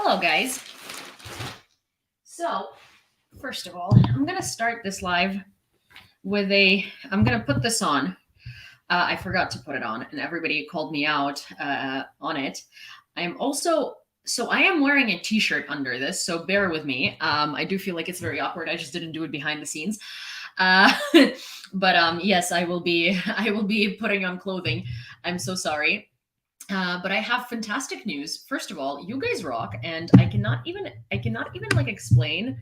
Hello, guys. So, first of all, I'm going to start this live with I'm going to put this on. I forgot to put it on, and everybody called me out on it. I am wearing a t-shirt under this, so bear with me. I do feel like it's very awkward. I just didn't do it behind the scenes. But yes, I will be putting on clothing. I'm so sorry. But I have fantastic news. First of all, you guys rock, and I cannot even like explain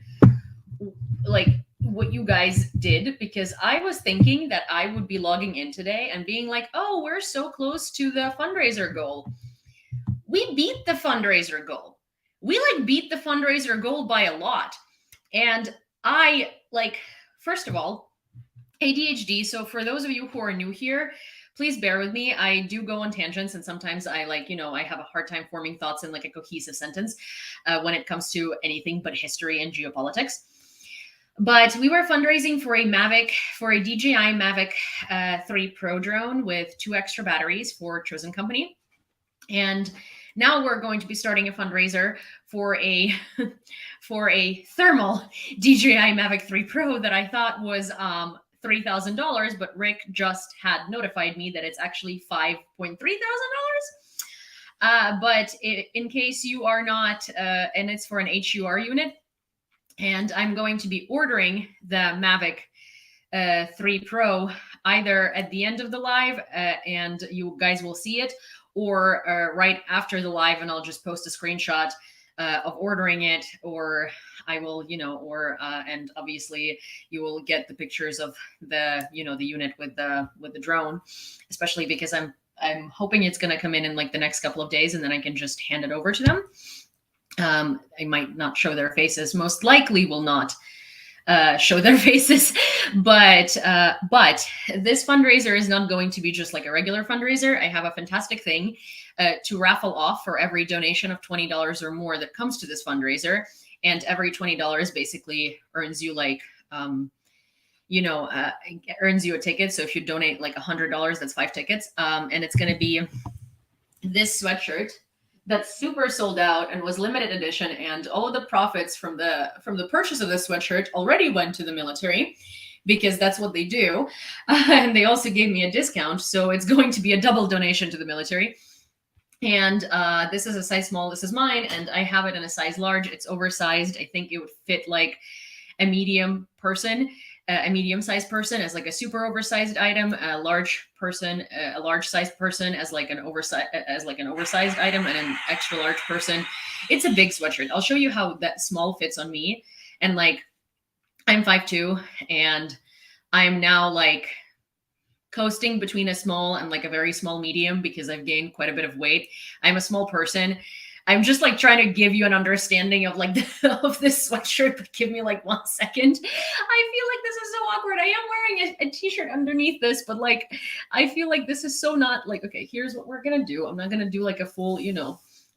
like what you guys did, because I was thinking that I would be logging in today and being like, oh, we're so close to the fundraiser goal. We beat the fundraiser goal. We beat the fundraiser goal by a lot. And I first of all, ADHD. So for those of you who are new here, please bear with me. I do go on tangents, and sometimes I have a hard time forming thoughts in a cohesive sentence when it comes to anything but history and geopolitics. But we were fundraising for a DJI Mavic 3 Pro drone with 2 extra batteries for Chosen Company. And now we're going to be starting a fundraiser for a thermal DJI Mavic 3 Pro that I thought was $3,000, but Rick just had notified me that it's actually $5,300. But in case you are not, and it's for an HUR unit, and I'm going to be ordering the Mavic 3 Pro either at the end of the live, and you guys will see it, or right after the live, and I'll just post a screenshot of ordering it, or I will, and obviously you will get the pictures of the unit with the drone, especially because I'm hoping it's going to come in the next couple of days, and then I can just hand it over to them. I might not show their faces, most likely will not show their faces, but this fundraiser is not going to be just like a regular fundraiser. I have a fantastic thing to raffle off for every donation of $20 or more that comes to this fundraiser, and every $20 basically earns you earns you a ticket. So if you donate $100, that's 5 tickets, and it's going to be this sweatshirt that's super sold out and was limited edition, and all of the profits from the purchase of this sweatshirt already went to the military, because that's what they do. And they also gave me a discount, so it's going to be a double donation to the military. And this is a size small. This is mine, and I have it in a size large. It's oversized. I think it would fit a medium person, a medium-sized person as a super oversized item, a large sized person as an oversized item, and an extra large person. It's a big sweatshirt. I'll show you how that small fits on me. And I'm 5'2", and I'm now coasting between a small and a very small medium, because I've gained quite a bit of weight. I'm a small person. I'm just trying to give you an understanding of of this sweatshirt, but give me 1 second. I feel like this is so awkward. I am wearing a t-shirt underneath this, but I feel like this is so not okay, here's what we're going to do. I'm not going to do a full,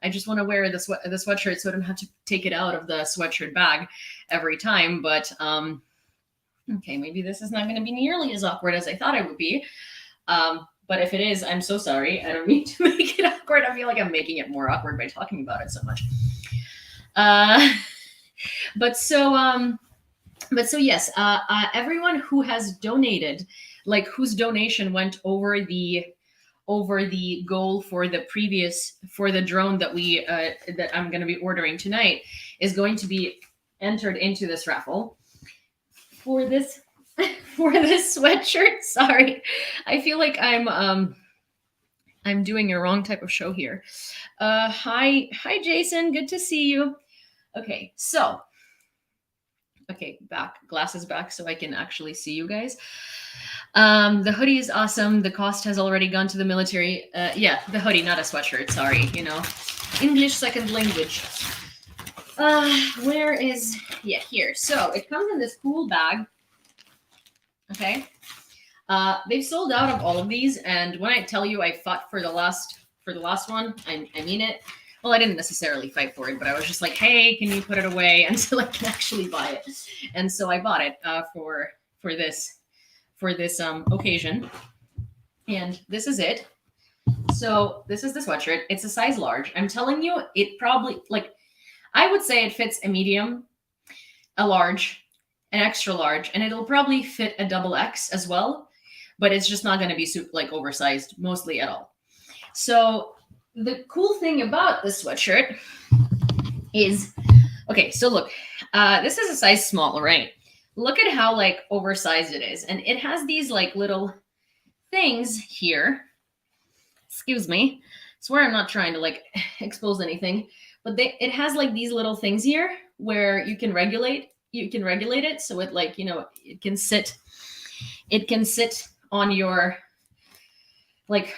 I just want to wear the sweatshirt so I don't have to take it out of the sweatshirt bag every time. But, okay, maybe this is not going to be nearly as awkward as I thought it would be. But if it is, I'm so sorry. I don't mean to make it awkward. I feel like I'm making it more awkward by talking about it so much. But so yes, everyone who has donated, whose donation went over the goal for the drone that I'm going to be ordering tonight, is going to be entered into this raffle for this sweatshirt. Sorry, I feel like I'm doing a wrong type of show here. Hi Jason, good to see you. Okay, so glasses back so I can actually see you guys. The hoodie is awesome. The cost has already gone to the military. Yeah, the hoodie, not a sweatshirt. Sorry, English second language. Where is, yeah, here. So it comes in this cool bag. Okay. They've sold out of all of these, and when I tell you I fought for the last one, I mean it. Well, I didn't necessarily fight for it, but I was just like, hey, can you put it away until I can actually buy it? And so I bought it for this occasion. And this is it. So this is the sweatshirt. It's a size large. I'm telling you, it probably I would say it fits a medium, a large, an extra large, and it'll probably fit a double X as well, but it's just not going to be super like oversized mostly at all. So the cool thing about this sweatshirt is, okay, so look, this is a size small, right? Look at how like oversized it is, and it has these like little things here. Excuse me, swear I'm not trying to like expose anything, but it has like these little things here where you can regulate it, so it like, you know, it can sit on your, like,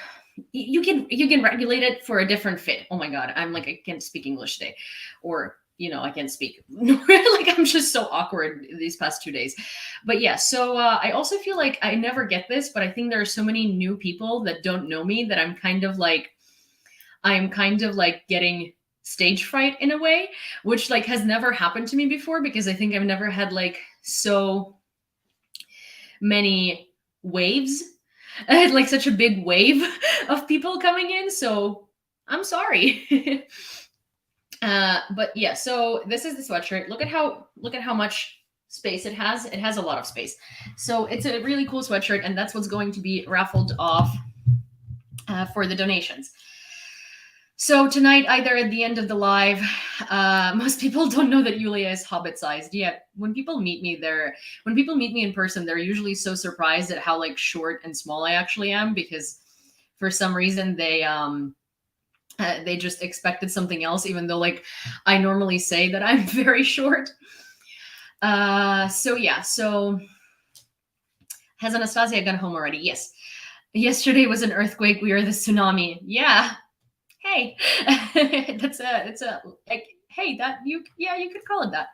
you can regulate it for a different fit. Oh my god, I'm like, I can't speak English today, or you know, I can't speak. Like, I'm just so awkward these past 2 days. But yeah, so I also feel like I never get this, but I think there are so many new people that don't know me that I'm kind of like getting stage fright in a way, which like has never happened to me before, because I think I've never had like so many waves. I had like such a big wave of people coming in, so I'm sorry. But yeah, so this is the sweatshirt. Look at how much space it has. It has a lot of space. So it's a really cool sweatshirt, and that's what's going to be raffled off for the donations. So tonight, either at the end of the live, most people don't know that Yulia is hobbit-sized. Yeah, when people meet me in person, they're usually so surprised at how like short and small I actually am, because for some reason they just expected something else, even though like I normally say that I'm very short. So yeah, so has Anastasia gone home already? Yes. Yesterday was an earthquake. We are the tsunami. Yeah. Hey, it's a like, hey, that you could call it that.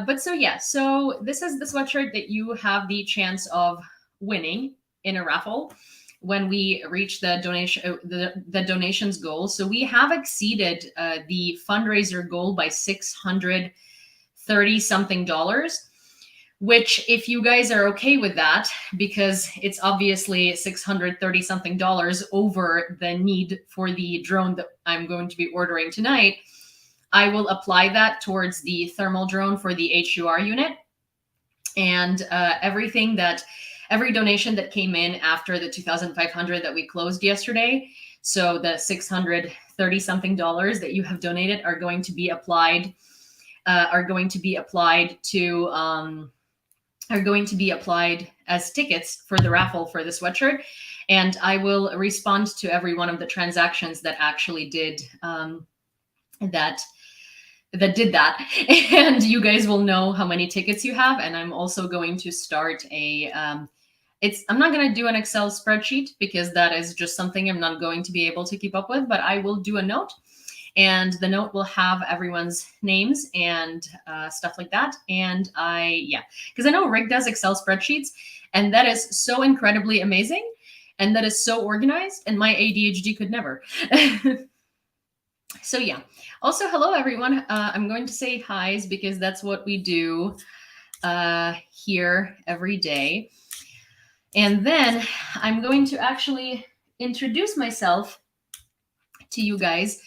But so yeah, so this is the sweatshirt that you have the chance of winning in a raffle when we reach the donations goal. So we have exceeded the fundraiser goal by $630 something, which, if you guys are okay with that, because it's obviously $630 something over the need for the drone that I'm going to be ordering tonight, I will apply that towards the thermal drone for the HUR unit. And every donation that came in after the 2,500 that we closed yesterday, so the $630 something that you have donated are going to be applied as tickets for the raffle for the sweatshirt. And I will respond to every one of the transactions that actually did that did that. And you guys will know how many tickets you have. And I'm also going to start I'm not going to do an Excel spreadsheet, because that is just something I'm not going to be able to keep up with, but I will do a note. And the note will have everyone's names and stuff like that. And because I know Rick does Excel spreadsheets, and that is so incredibly amazing, and that is so organized, and my ADHD could never. So yeah. Also, hello everyone. I'm going to say hi's, because that's what we do here every day. And then I'm going to actually introduce myself to you guys.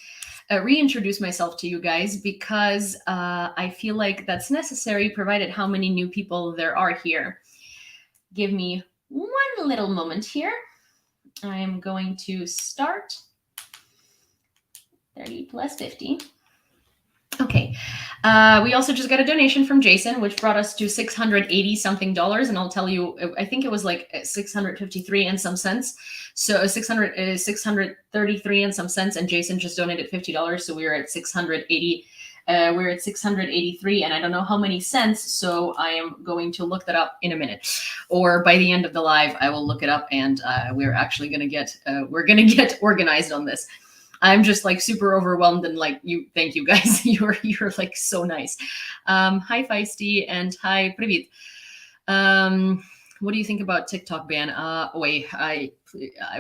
Reintroduce myself to you guys, because I feel like that's necessary, provided how many new people there are here. Give me one little moment here. I am going to start 30 plus 50. Okay. We also just got a donation from Jason, which brought us to $680 something. And I'll tell you, I think it was like 653 and some cents. So 633 and some cents. And Jason just donated $50. So we were at 680. We're at 683, and I don't know how many cents. So I am going to look that up in a minute, or by the end of the live, I will look it up, and we're actually going to get organized on this. I'm just like super overwhelmed, and like, thank you guys. You're like so nice. Hi Feisty, and hi Привit. What do you think about TikTok ban? Wait,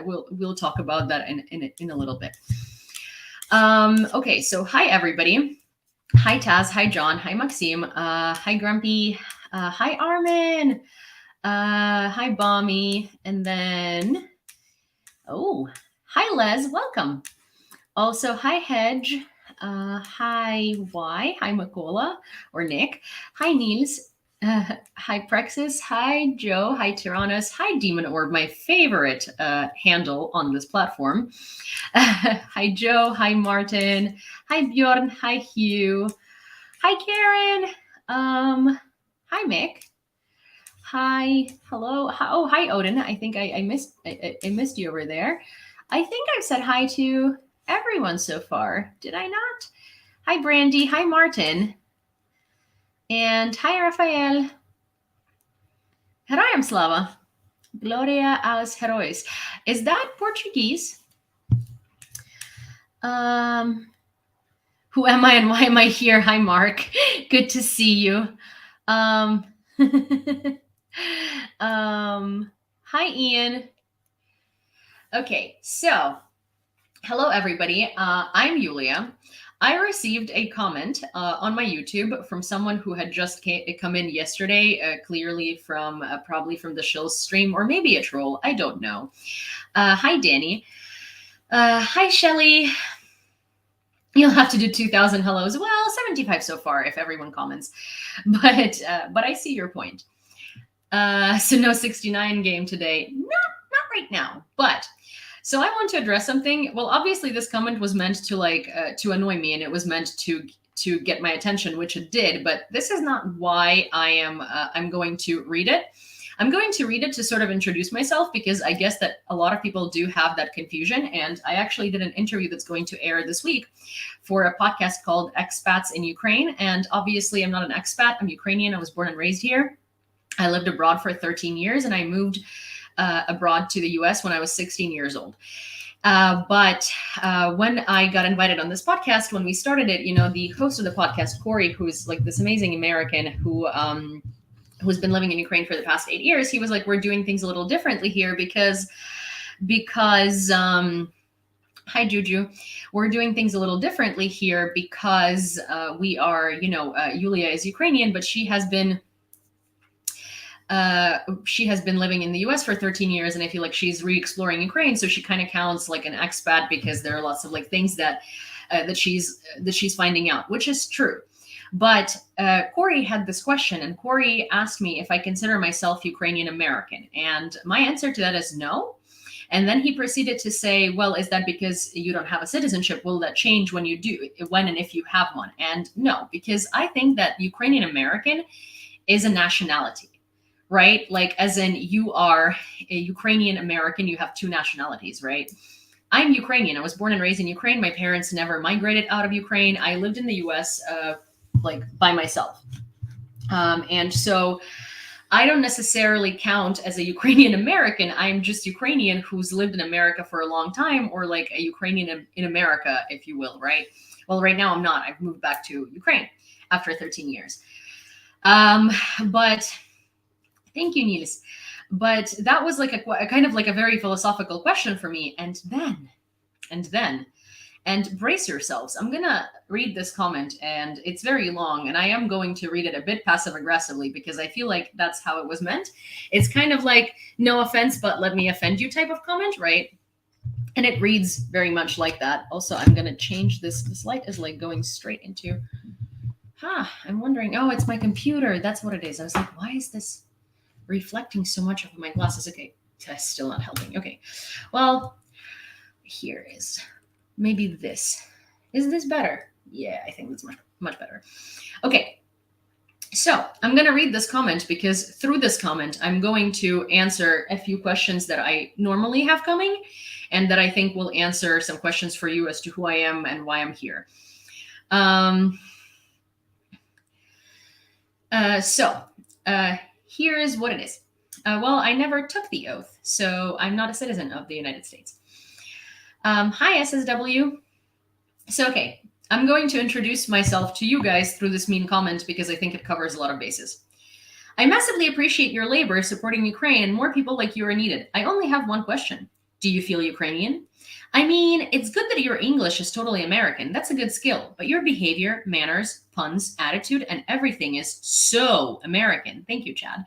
we'll talk about that in a little bit. Okay, so hi everybody. Hi Taz, hi John, hi Maxime, hi Grumpy, hi Armin, hi Bommy, and then hi Les, welcome. Also, hi Hedge, Hi, Y. Hi, Makola or Nick. Hi, Niels. Hi, Prexis. Hi, Joe. Hi, Tyrannus. Hi, Demon Orb, my favorite handle on this platform. Hi, Joe. Hi, Martin. Hi, Bjorn. Hi, Hugh. Hi, Karen. Hi, Mick. Hi, hello. Oh, hi, Odin. I think I missed you over there. I think I've said hi to everyone so far. Did I not? Hi, Brandy. Hi, Martin. And hi, Rafael. Herajam Slava. Gloria aos heróis. Is that Portuguese? Who am I and why am I here? Hi, Mark. Good to see you. Um, hi, Ian. Okay, so hello, everybody. I'm Yulia. I received a comment on my YouTube from someone who had just come in yesterday, clearly from probably from the Shills stream, or maybe a troll. I don't know. Hi, Danny. Hi, Shelly. You'll have to do 2,000 hellos. Well, 75 so far if everyone comments, but I see your point. So no 69 game today. Not right now, but. So I want to address something. Well, obviously this comment was meant to to annoy me, and it was meant to get my attention, which it did. But this is not why I'm going to read it. I'm going to read it to sort of introduce myself, because I guess that a lot of people do have that confusion. And I actually did an interview that's going to air this week for a podcast called Expats in Ukraine. And obviously I'm not an expat. I'm Ukrainian. I was born and raised here. I lived abroad for 13 years, and I moved abroad to the US when I was 16 years old. But when I got invited on this podcast, when we started it, the host of the podcast, Corey, who's like this amazing American who's been living in Ukraine for the past 8 years, he was like, we're doing things a little differently here because hi, Juju. We're doing things a little differently here because we are, Yulia is Ukrainian, but she has been living in the US for 13 years, and I feel like she's re-exploring Ukraine, so she kind of counts like an expat because there are lots of like things that she's finding out, which is true. But Corey had this question, and Corey asked me if I consider myself Ukrainian American, and my answer to that is no. And then he proceeded to say, well, is that because you don't have a citizenship? Will that change when you do, when and if you have one? And no, because I think that Ukrainian American is a nationality. Right? Like, as in, you are a Ukrainian American, you have two nationalities, right? I'm Ukrainian. I was born and raised in Ukraine. My parents never migrated out of Ukraine. I lived in the US like by myself. And so I don't necessarily count as a Ukrainian American. I'm just Ukrainian who's lived in America for a long time, or like a Ukrainian in America, if you will, right? Well, right now I'm not. I've moved back to Ukraine after 13 years. But thank you, Niels. But that was like a kind of like a very philosophical question for me. And brace yourselves. I'm going to read this comment, and it's very long, and I am going to read it a bit passive aggressively because I feel like that's how it was meant. It's kind of like, no offense, but let me offend you type of comment, right? And it reads very much like that. Also, I'm going to change this. This light is like going straight into, I'm wondering, oh, it's my computer. That's what it is. I was like, why is this reflecting so much of my glasses? Okay, that's still not helping. Okay, well, here is maybe this. Is this better? Yeah, I think that's much better. Okay, so I'm going to read this comment because through this comment, I'm going to answer a few questions that I normally have coming, and that I think will answer some questions for you as to who I am and why I'm here. Here is what it is. Well, I never took the oath, so I'm not a citizen of the United States. Hi, SSW. So, okay, I'm going to introduce myself to you guys through this mean comment because I think it covers a lot of bases. I massively appreciate your labor supporting Ukraine, and more people like you are needed. I only have one question. Do you feel Ukrainian? I mean, it's good that your English is totally American. That's a good skill. But your behavior, manners, puns, attitude, and everything is so American. Thank you, Chad.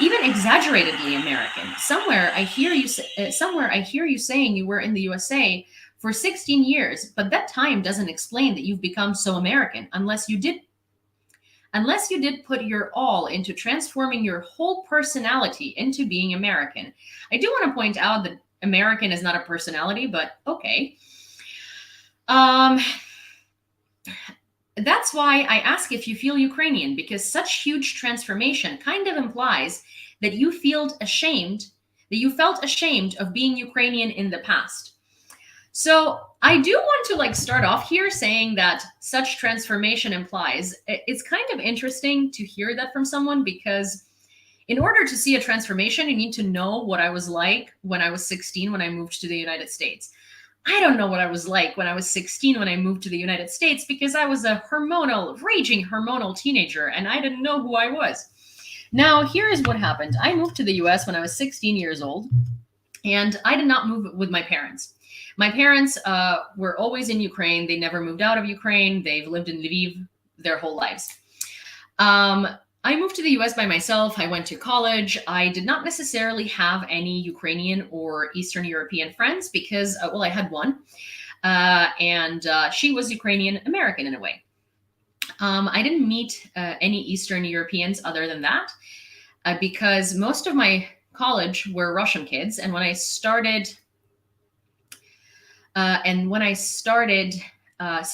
Even exaggeratedly American. Somewhere I hear you saying you were in the USA for 16 years, but that time doesn't explain that you've become so American unless you did put your all into transforming your whole personality into being American. I do want to point out that American is not a personality, but okay. That's why I ask if you feel Ukrainian, because such huge transformation kind of implies that you felt ashamed of being Ukrainian in the past. So I do want to start off here saying that such transformation implies, it's kind of interesting to hear that from someone, because in order to see a transformation, you need to know what I was like when I was 16 when I moved to the United States. I don't know what I was like when I was 16 when I moved to the United States, because I was a raging hormonal teenager and I didn't know who I was. Now, here is what happened. I moved to the US when I was 16 years old, and I did not move with my parents. My parents were always in Ukraine. They never moved out of Ukraine. They've lived in Lviv their whole lives. I moved to the US by myself. I went to college. I did not necessarily have any Ukrainian or Eastern European friends because, well, I had one, and she was Ukrainian American in a way. I didn't meet any Eastern Europeans other than that, because most of my college were Russian kids. And when I started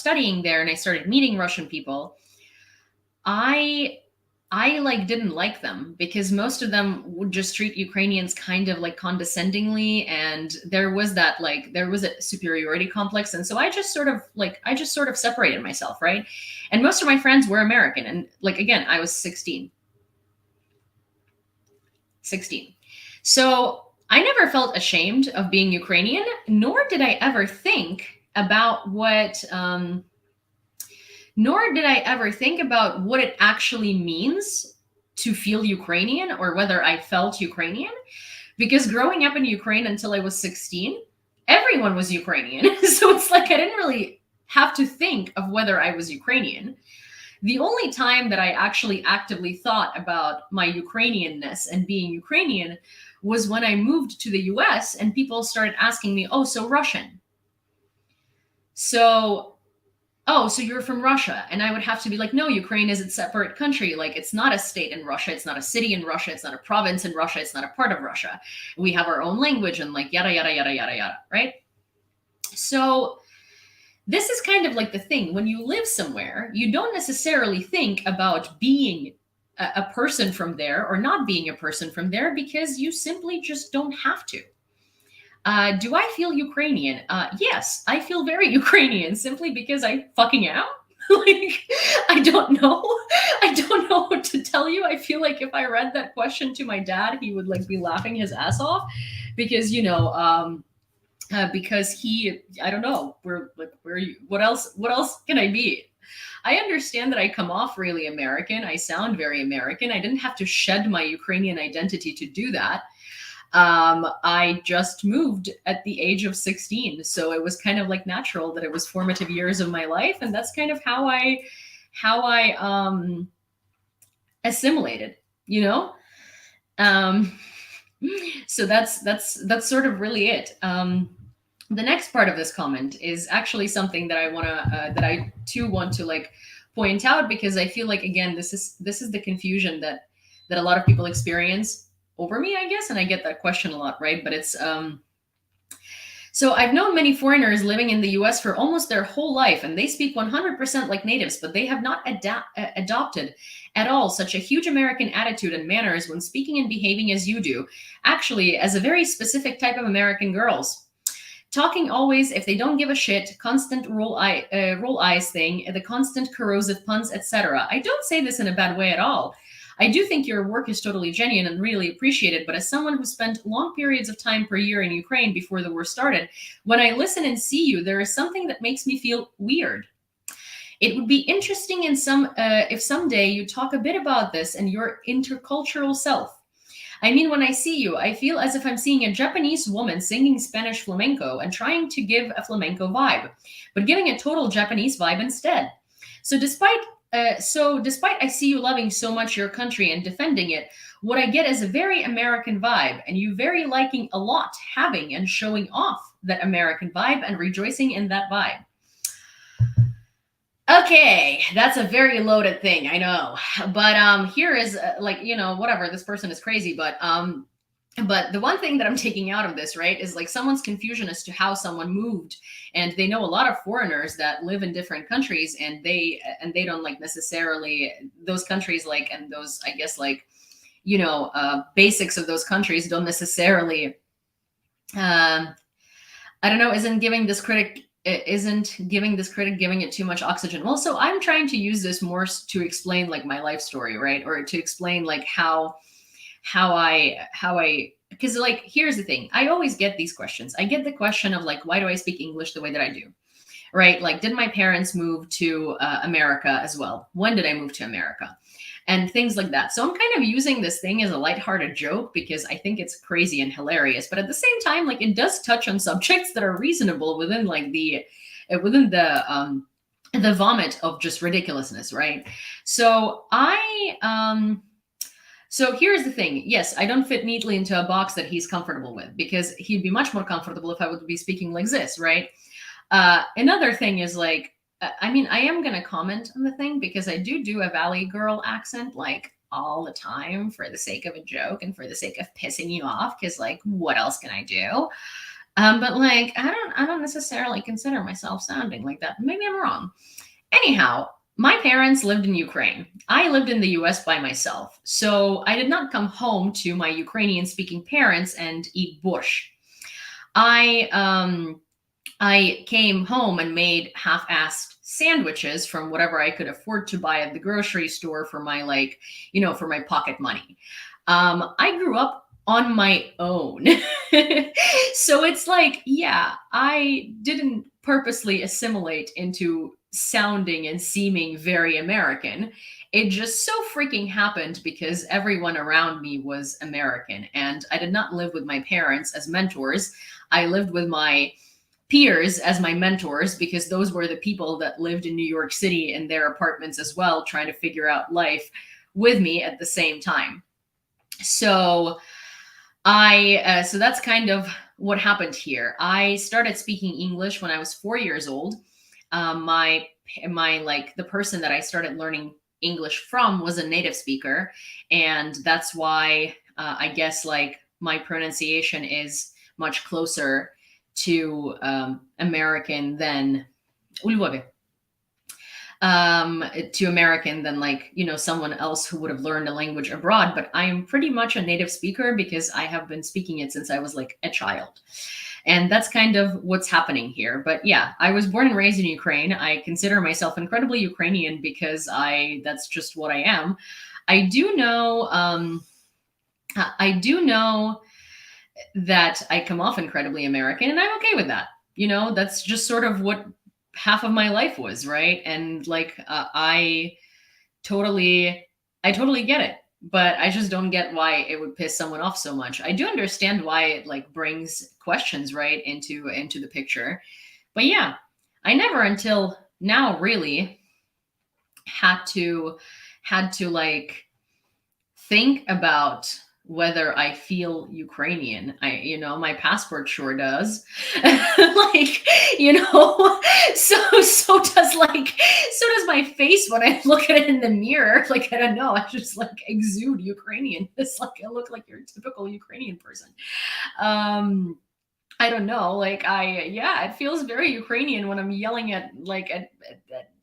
studying there and I started meeting Russian people, I didn't like them, because most of them would just treat Ukrainians kind of condescendingly, and there was a superiority complex, and so I just sort of separated myself, right? And most of my friends were American, and again, I was 16. So I never felt ashamed of being Ukrainian, nor did I ever think about what it actually means to feel Ukrainian, or whether I felt Ukrainian, because growing up in Ukraine until I was 16, everyone was Ukrainian. So it's I didn't really have to think of whether I was Ukrainian. The only time that I actually actively thought about my Ukrainianness and being Ukrainian was when I moved to the US and people started asking me, "Oh, so Russian? Oh, so you're from Russia?" And I would have to be like, "No, Ukraine is a separate country. It's not a state in Russia. It's not a city in Russia. It's not a province in Russia. It's not a part of Russia. We have our own language," and yada, yada, yada, yada, yada, right? So this is kind of the thing. When you live somewhere, you don't necessarily think about being a person from there or not being a person from there, because you simply just don't have to. Do I feel Ukrainian? Yes, I feel very Ukrainian, simply because I fucking am. I don't know. I don't know what to tell you. I feel like if I read that question to my dad, he would be laughing his ass off, because because I don't know, where are you? What else can I be? I understand that I come off really American. I sound very American. I didn't have to shed my Ukrainian identity to do that. I just moved at the age of 16. So it was kind of natural that it was formative years of my life. And that's kind of how I assimilated, so that's sort of really it. The next part of this comment is actually something that I too want to point out, because I feel again, this is the confusion that a lot of people experience over me, I guess. And I get that question a lot, right? But it's, so I've known many foreigners living in the US for almost their whole life, and they speak 100% like natives, but they have not adopted at all such a huge American attitude and manners when speaking and behaving as you do, actually as a very specific type of American girls. Talking always, if they don't give a shit, constant roll eyes thing, the constant corrosive puns, etc. I don't say this in a bad way at all. I do think your work is totally genuine and really appreciated, but as someone who spent long periods of time per year in Ukraine before the war started, when I listen and see you, there is something that makes me feel weird. It would be interesting if someday you talk a bit about this and your intercultural self. I mean, when I see you, I feel as if I'm seeing a Japanese woman singing Spanish flamenco and trying to give a flamenco vibe, but giving a total Japanese vibe instead. So despite So despite I see you loving so much your country and defending it, what I get is a very American vibe, and you very liking a lot having and showing off that American vibe and rejoicing in that vibe. Okay, that's a very loaded thing, I know. But here is like, whatever, this person is crazy, but the one thing that I'm taking out of this, right, is like someone's confusion as to how someone moved, and they know a lot of foreigners that live in different countries, and they don't like necessarily those countries, like, and those, I guess, like, basics of those countries don't necessarily, I don't know, isn't giving this critic giving it too much oxygen. Well, so I'm trying to use this more to explain like my life story, right, or to explain like how I because like here's the thing, I always get these questions. I get the question of like, why do I speak English the way that I do, right? Like, did my parents move to America as well? When did I move to America? And things like that. So I'm kind of using this thing as a lighthearted joke because I think it's crazy and hilarious, but at the same time, like, it does touch on subjects that are reasonable within like the vomit of just ridiculousness, right? So so here's the thing. Yes, I don't fit neatly into a box that he's comfortable with, because he'd be much more comfortable if I would be speaking like this, right? Another thing is like, I mean, I am going to comment on the thing because I do a Valley girl accent like all the time for the sake of a joke and for the sake of pissing you off. Cause like, what else can I do? But like, I don't necessarily consider myself sounding like that. Maybe I'm wrong. Anyhow, my parents lived in Ukraine. I lived in the US by myself. So I did not come home to my Ukrainian speaking parents and eat borscht. I came home and made half-assed sandwiches from whatever I could afford to buy at the grocery store for my like, for my pocket money. I grew up on my own. So it's like, yeah, I didn't purposely assimilate into sounding and seeming very American. It just so freaking happened because everyone around me was American, and I did not live with my parents as mentors. I lived with my peers as my mentors, because those were the people that lived in New York City in their apartments as well, trying to figure out life with me at the same time. So so that's kind of what happened here. I started speaking English when I was 4 years old. My like the person that I started learning English from was a native speaker, and that's why I guess like my pronunciation is much closer to American than to American than like, someone else who would have learned a language abroad. But I am pretty much a native speaker because I have been speaking it since I was like a child. And that's kind of what's happening here. But yeah, I was born and raised in Ukraine. I consider myself incredibly Ukrainian because that's just what I am. I do know that I come off incredibly American, and I'm okay with that. That's just sort of what half of my life was, right? And like, I totally get it, but I just don't get why it would piss someone off so much. I do understand why it like brings questions right into the picture, but yeah, I never until now really had to like think about whether I feel Ukrainian. My passport sure does. Like, so does my face when I look at it in the mirror. Like, I don't know, I just like exude Ukrainian. It's like I look like your typical Ukrainian person. I don't know, like it feels very Ukrainian when I'm yelling at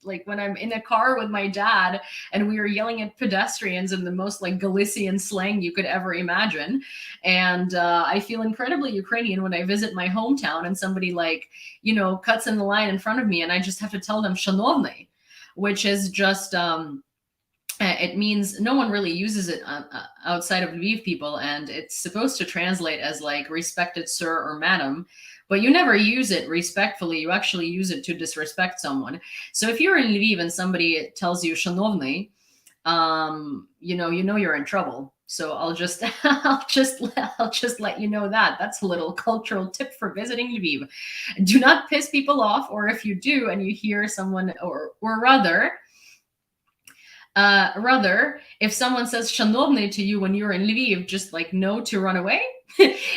like when I'm in a car with my dad and we were yelling at pedestrians in the most like Galician slang you could ever imagine. And I feel incredibly Ukrainian when I visit my hometown and somebody like, cuts in the line in front of me and I just have to tell them "Shanovny," which is just, it means no one really uses it outside of Lviv people, and it's supposed to translate as like respected sir or madam, but you never use it respectfully. You actually use it to disrespect someone. So if you're in Lviv and somebody tells you "Shanovny," you know you're in trouble. So I'll just let you know that. That's a little cultural tip for visiting Lviv. Do not piss people off, or if you do and you hear someone, or rather, Rather, if someone says "Shanovny" to you when you're in Lviv, just like know to run away.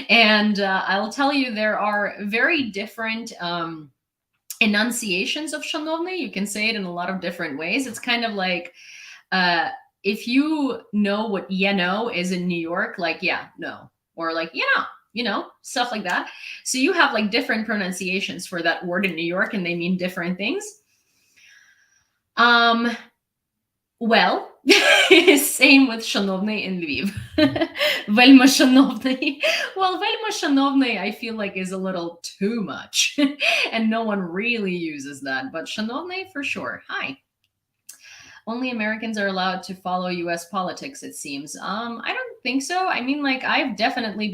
And I'll tell you, there are very different enunciations of "Shanovny." You can say it in a lot of different ways. It's kind of like if you know what is in New York, like yeah, no, or like stuff like that. So you have like different pronunciations for that word in New York, and they mean different things. Well, same with "Shanovny" in Lviv. "Вельми шановний." Well, "Вельми шановний" I feel like is a little too much, and no one really uses that. But "Shanovny" for sure. Hi. Only Americans are allowed to follow U.S. politics, it seems. I don't think so. I mean, like I've definitely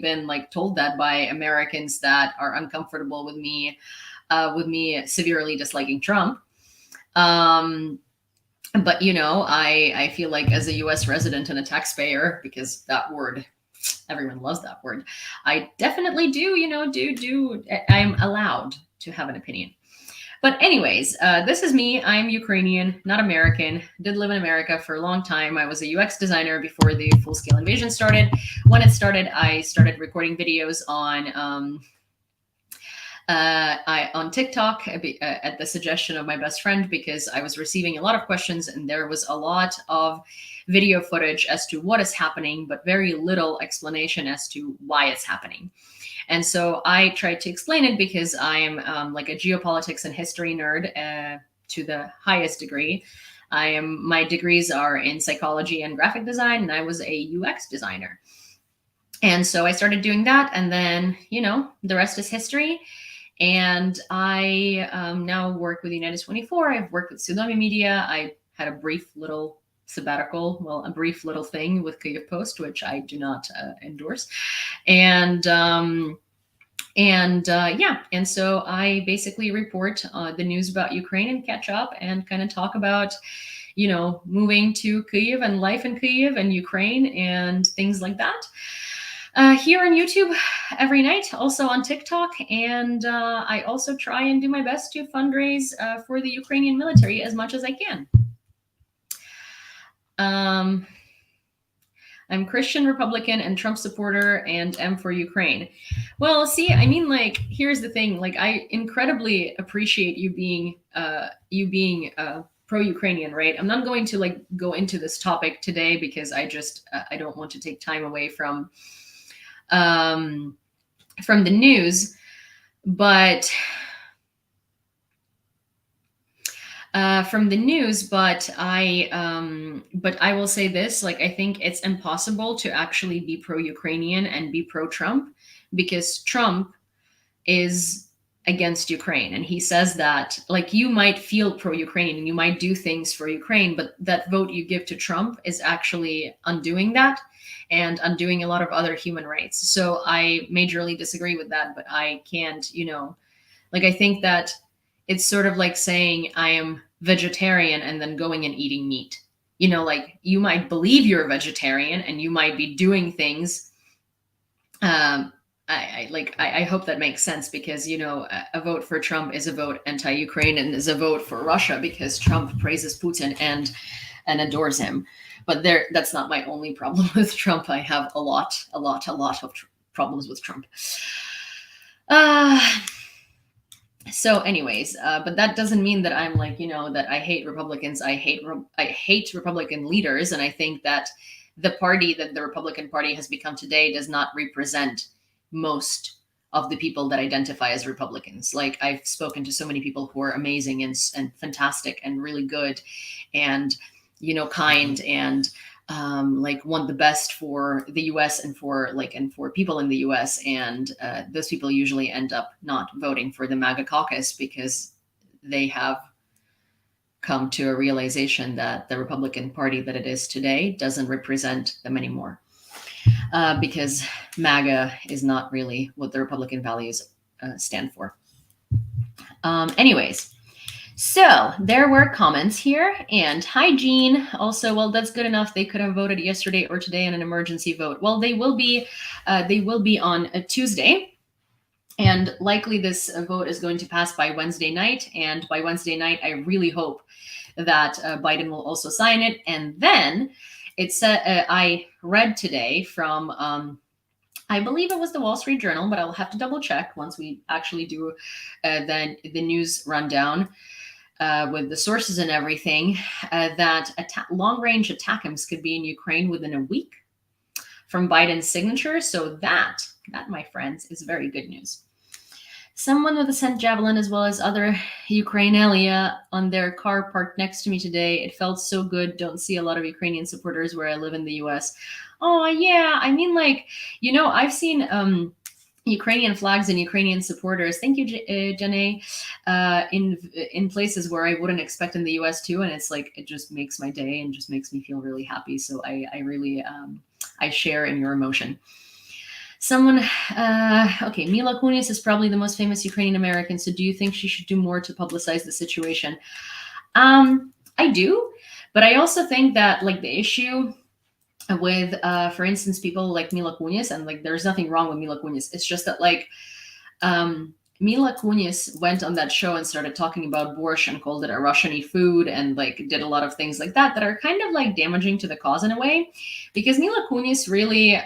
been like told that by Americans that are uncomfortable with me severely disliking Trump. But I feel like as a U.S. resident and a taxpayer, because that word, everyone loves that word, I definitely do. I'm allowed to have an opinion. But anyways, this is me. I'm Ukrainian, not American. Did live in America for a long time. I was a UX designer before the full-scale invasion started. When it started, I started recording videos on TikTok at the suggestion of my best friend, because I was receiving a lot of questions and there was a lot of video footage as to what is happening, but very little explanation as to why it's happening. And so I tried to explain it because I'm like a geopolitics and history nerd to the highest degree. My degrees are in psychology and graphic design, and I was a UX designer. And so I started doing that, and then, the rest is history. And I now work with United 24. I've worked with Tsunami Media. I had a brief little sabbatical, a brief little thing with Kyiv Post, which I do not endorse. And so I basically report the news about Ukraine and catch up and kind of talk about, moving to Kyiv and life in Kyiv and Ukraine and things like that. Here on YouTube every night, also on TikTok, and I also try and do my best to fundraise for the Ukrainian military as much as I can. I'm Christian Republican and Trump supporter and am for Ukraine. Well, see, I mean, like, here's the thing. Like, I incredibly appreciate you being pro-Ukrainian, right? I'm not going to like go into this topic today because I don't want to take time away from the news, but I will say this, like, I think it's impossible to actually be pro-Ukrainian and be pro-Trump, because Trump is against Ukraine. And he says that, like, you might feel pro-Ukrainian and you might do things for Ukraine, but that vote you give to Trump is actually undoing that and undoing a lot of other human rights. So I majorly disagree with that, but I can't, like, I think that it's sort of like saying I am vegetarian and then going and eating meat. Like, you might believe you're a vegetarian and you might be doing things. I hope that makes sense, because, a vote for Trump is a vote anti-Ukraine and is a vote for Russia because Trump praises Putin and adores him. But that's not my only problem with Trump. I have a lot of problems with Trump. So anyways, but that doesn't mean that I'm like, that I hate Republicans. I hate Republican leaders. And I think that the party that the Republican Party has become today does not represent most of the people that identify as Republicans. Like, I've spoken to so many people who are amazing and fantastic and really good and, kind and like want the best for the US and for people in the US. And those people usually end up not voting for the MAGA caucus because they have come to a realization that the Republican Party that it is today doesn't represent them anymore. Because MAGA is not really what the Republican values stand for. Anyways, so there were comments here, and hi, Jean. Also, well, that's good enough. They could have voted yesterday or today in an emergency vote. Well, they will be on a Tuesday. And likely this vote is going to pass by Wednesday night. And by Wednesday night, I really hope that Biden will also sign it. And then it said, I read today from, I believe it was the Wall Street Journal, but I'll have to double check once we actually do the news rundown with the sources and everything, that long range ATACMS could be in Ukraine within a week from Biden's signature. So that, my friends, is very good news. Someone with a sent javelin as well as other Ukrainelia on their car parked next to me today. It felt so good. Don't see a lot of Ukrainian supporters where I live in the US. Oh, yeah. I mean, like, I've seen Ukrainian flags and Ukrainian supporters. Thank you, Jenny. In places where I wouldn't expect in the US too. And it's like, it just makes my day and just makes me feel really happy. So I really, I share in your emotion. Someone, okay, Mila Kunis is probably the most famous Ukrainian American. So do you think she should do more to publicize the situation? I do, but I also think that like the issue with, for instance, people like Mila Kunis, and like there's nothing wrong with Mila Kunis. It's just that like Mila Kunis went on that show and started talking about borscht and called it a Russian-y food and like did a lot of things like that are kind of like damaging to the cause in a way, because Mila Kunis really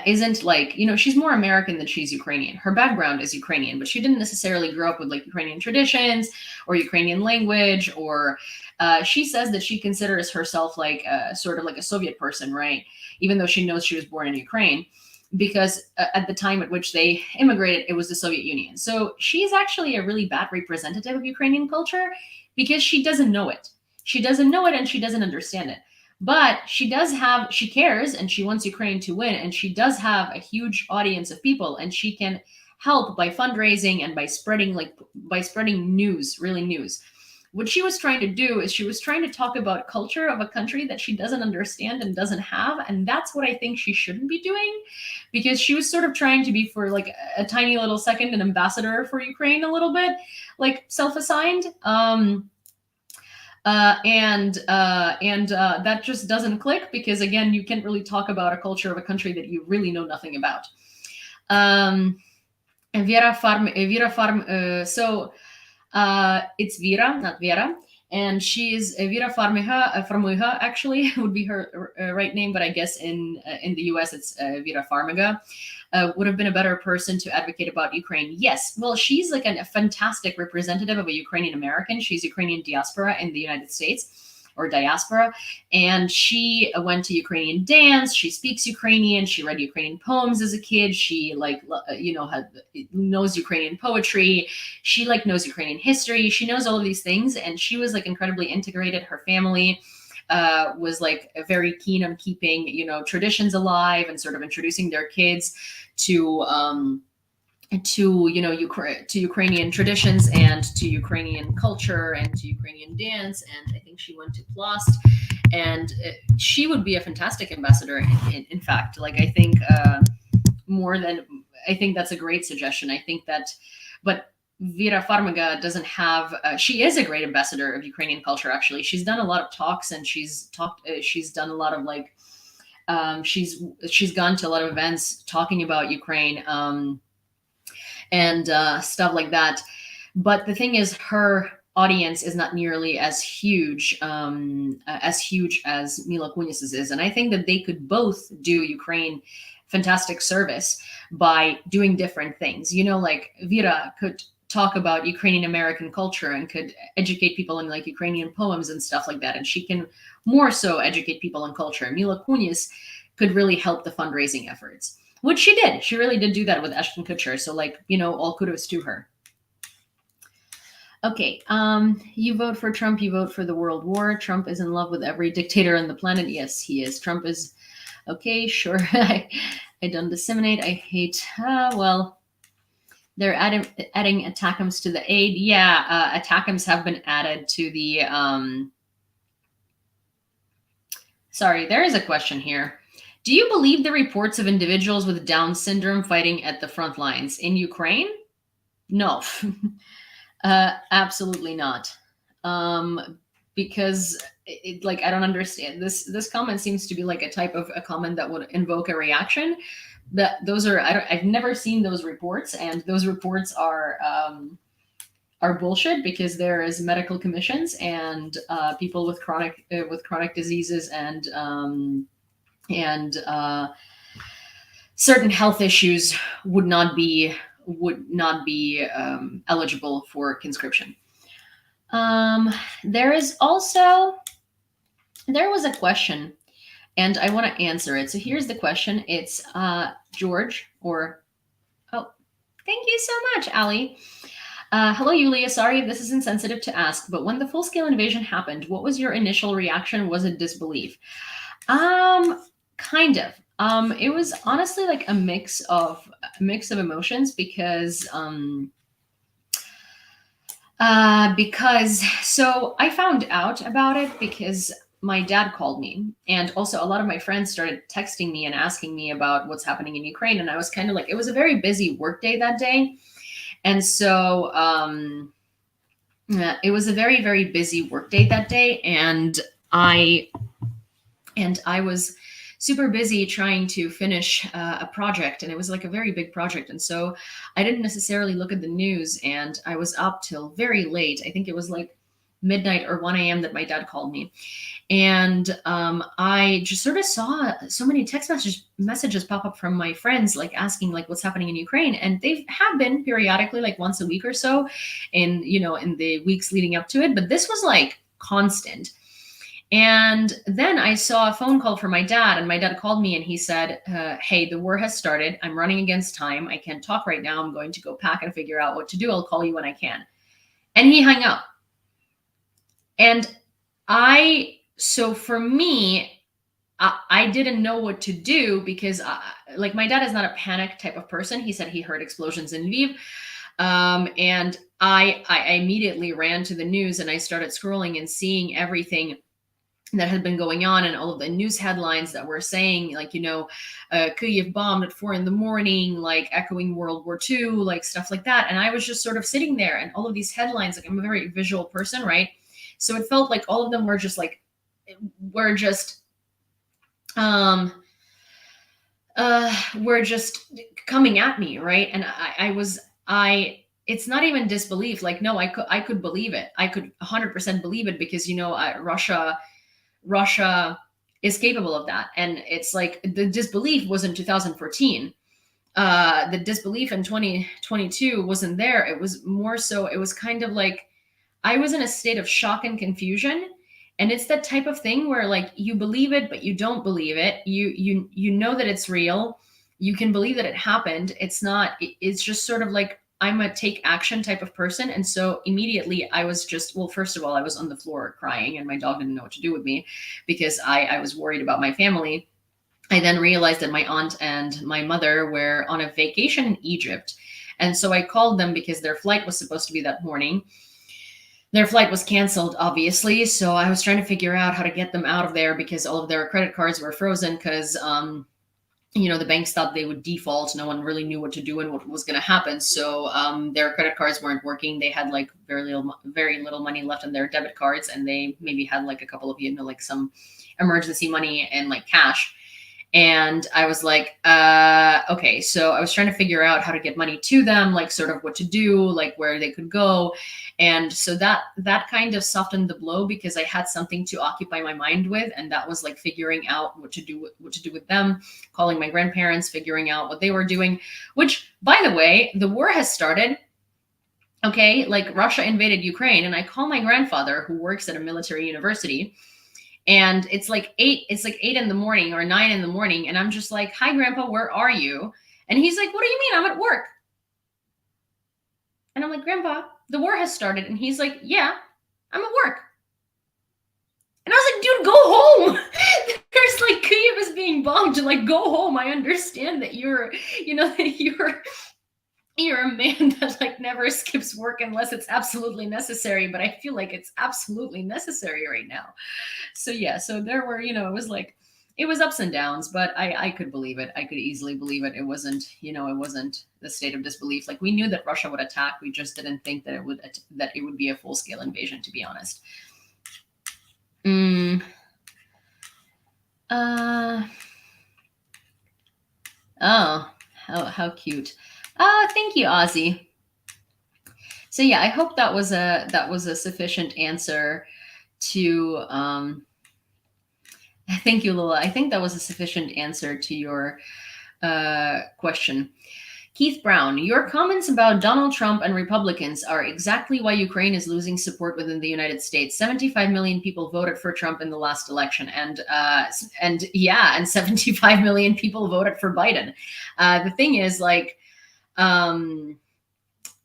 isn't like, she's more American than she's Ukrainian. Her background is Ukrainian, but she didn't necessarily grow up with like Ukrainian traditions or Ukrainian language, or she says that she considers herself like sort of like a Soviet person, right? Even though she knows she was born in Ukraine, because at the time at which they immigrated, it was the Soviet Union. So she's actually a really bad representative of Ukrainian culture because she doesn't know it. She doesn't know it and she doesn't understand it. But she cares and she wants Ukraine to win. And she does have a huge audience of people, and she can help by fundraising and by spreading news, really news. What she was trying to do is she was trying to talk about culture of a country that she doesn't understand and doesn't have. And that's what I think she shouldn't be doing, because she was sort of trying to be for like a tiny little second an ambassador for Ukraine, a little bit like self-assigned. That just doesn't click, because again, you can't really talk about a culture of a country that you really know nothing about. Vera Farm. So it's Vera, not Vera, and she's Vera Farmiga. Actually, would be her right name, but I guess in the US it's Vera Farmiga. Would have been a better person to advocate about Ukraine. Yes, well, she's like a fantastic representative of a Ukrainian American. She's Ukrainian diaspora in the United States, or diaspora, and she went to Ukrainian dance. She speaks Ukrainian. She read Ukrainian poems as a kid. She knows Ukrainian poetry. She like knows Ukrainian history. She knows all of these things, and she was like incredibly integrated. Her family was like very keen on keeping traditions alive and sort of introducing their kids to Ukrainian traditions and to Ukrainian culture and to Ukrainian dance. And I think she went to Plost, and she would be a fantastic ambassador. In fact, like I think I think that's a great suggestion. I think that, but Vera Farmiga doesn't have. She is a great ambassador of Ukrainian culture. Actually, she's done a lot of talks, and she's done a lot of like. She's gone to a lot of events talking about Ukraine and stuff like that. But the thing is, her audience is not nearly as huge as Mila Kunis's is, and I think that they could both do Ukraine fantastic service by doing different things. Like Vera could talk about Ukrainian American culture and could educate people in like Ukrainian poems and stuff like that. And she can more so educate people in culture. Mila Kunis could really help the fundraising efforts, which she did. She really did do that with Ashton Kutcher. So like, all kudos to her. Okay. You vote for Trump, you vote for the world war. Trump is in love with every dictator on the planet. Yes, he is. Trump is okay. Sure. I don't disseminate. I hate, well, they're adding ATACMS to the aid. Yeah, ATACMS have been added to the. Sorry, there is a question here. Do you believe the reports of individuals with Down syndrome fighting at the front lines in Ukraine? No, absolutely not. because like, I don't understand this comment. Seems to be like a type of a comment that would invoke a reaction. That those are, I've never seen those reports, and those reports are bullshit, because there is medical commissions, and people with chronic diseases and certain health issues would not be eligible for conscription. There is also there was a question, and I want to answer it. So here's the question. It's George, or oh, thank you so much, Ali. Hello, Yulia. Sorry if this is insensitive to ask, but when the full-scale invasion happened, what was your initial reaction? Was it disbelief? Kind of. It was honestly like a mix of emotions, because so I found out about it because my dad called me, and also a lot of my friends started texting me and asking me about what's happening in Ukraine, and I was kind of like, it was a very busy work day that day, and so it was a very, very busy work day that day, and I was super busy trying to finish a project, and it was like a very big project, and so I didn't necessarily look at the news, and I was up till very late. I think it was like midnight or 1 a.m. that my dad called me, and I just sort of saw so many text messages pop up from my friends, like asking like what's happening in Ukraine, and they have been periodically, like once a week or so, in the weeks leading up to it, but this was like constant. And then I saw a phone call from my dad, and my dad called me and he said, hey, the war has started. I'm running against time. I can't talk right now. I'm going to go pack and figure out what to do. I'll call you when I can. And he hung up. And so for me, I didn't know what to do, because like, my dad is not a panic type of person. He said he heard explosions in Lviv. And I immediately ran to the news, and I started scrolling and seeing everything that had been going on, and all of the news headlines that were saying, like, Kyiv bombed at 4 a.m, like echoing World War II, like stuff like that. And I was just sort of sitting there, and all of these headlines, like, I'm a very visual person, right? So it felt like all of them were just coming at me, right? And it's not even disbelief. Like, no, I could believe it. I could 100% believe it, because Russia is capable of that. And it's like, the disbelief was in 2014. The disbelief in 2022 wasn't there. It was more so, it was kind of like, I was in a state of shock and confusion. And it's that type of thing where, like, you believe it, but you don't believe it. You know that it's real. You can believe that it happened. It's just sort of like, I'm a take action type of person. And so immediately I was just, well, first of all, I was on the floor crying, and my dog didn't know what to do with me, because I was worried about my family. I then realized that my aunt and my mother were on a vacation in Egypt. And so I called them, because their flight was supposed to be that morning. Their flight was canceled, obviously. So I was trying to figure out how to get them out of there, because all of their credit cards were frozen, because the banks thought they would default. No one really knew what to do and what was going to happen. So their credit cards weren't working. They had like very little money left on their debit cards, and they maybe had like a couple of, like some emergency money and like cash. And I was like, okay. So I was trying to figure out how to get money to them, like sort of what to do, like where they could go. And so that kind of softened the blow, because I had something to occupy my mind with. And that was like figuring out what to do with them, calling my grandparents, figuring out what they were doing, which, by the way, the war has started. Okay. Like, Russia invaded Ukraine, and I call my grandfather, who works at a military university, and it's like 8 in the morning or 9 in the morning. And I'm just like, hi, Grandpa, where are you? And he's like, what do you mean? I'm at work. And I'm like, Grandpa, the war has started. And he's like, yeah, I'm at work. And I was like, dude, go home. There's like, Kyiv is being bombed. Like, go home. I understand that you're a man that like never skips work unless it's absolutely necessary, but I feel like it's absolutely necessary right now. So yeah, so there were, it was ups and downs, but I could believe it. I could easily believe it. It wasn't the state of disbelief. Like, we knew that Russia would attack. We just didn't think that it would be a full scale invasion, to be honest. Mm, uh, oh, how cute. Thank you, Ozzy. So yeah, I hope that was a sufficient answer to thank you, Lila. I think that was a sufficient answer to your question. Keith Brown, your comments about Donald Trump and Republicans are exactly why Ukraine is losing support within the United States. 75 million people voted for Trump in the last election, and 75 million people voted for Biden. The thing is, like,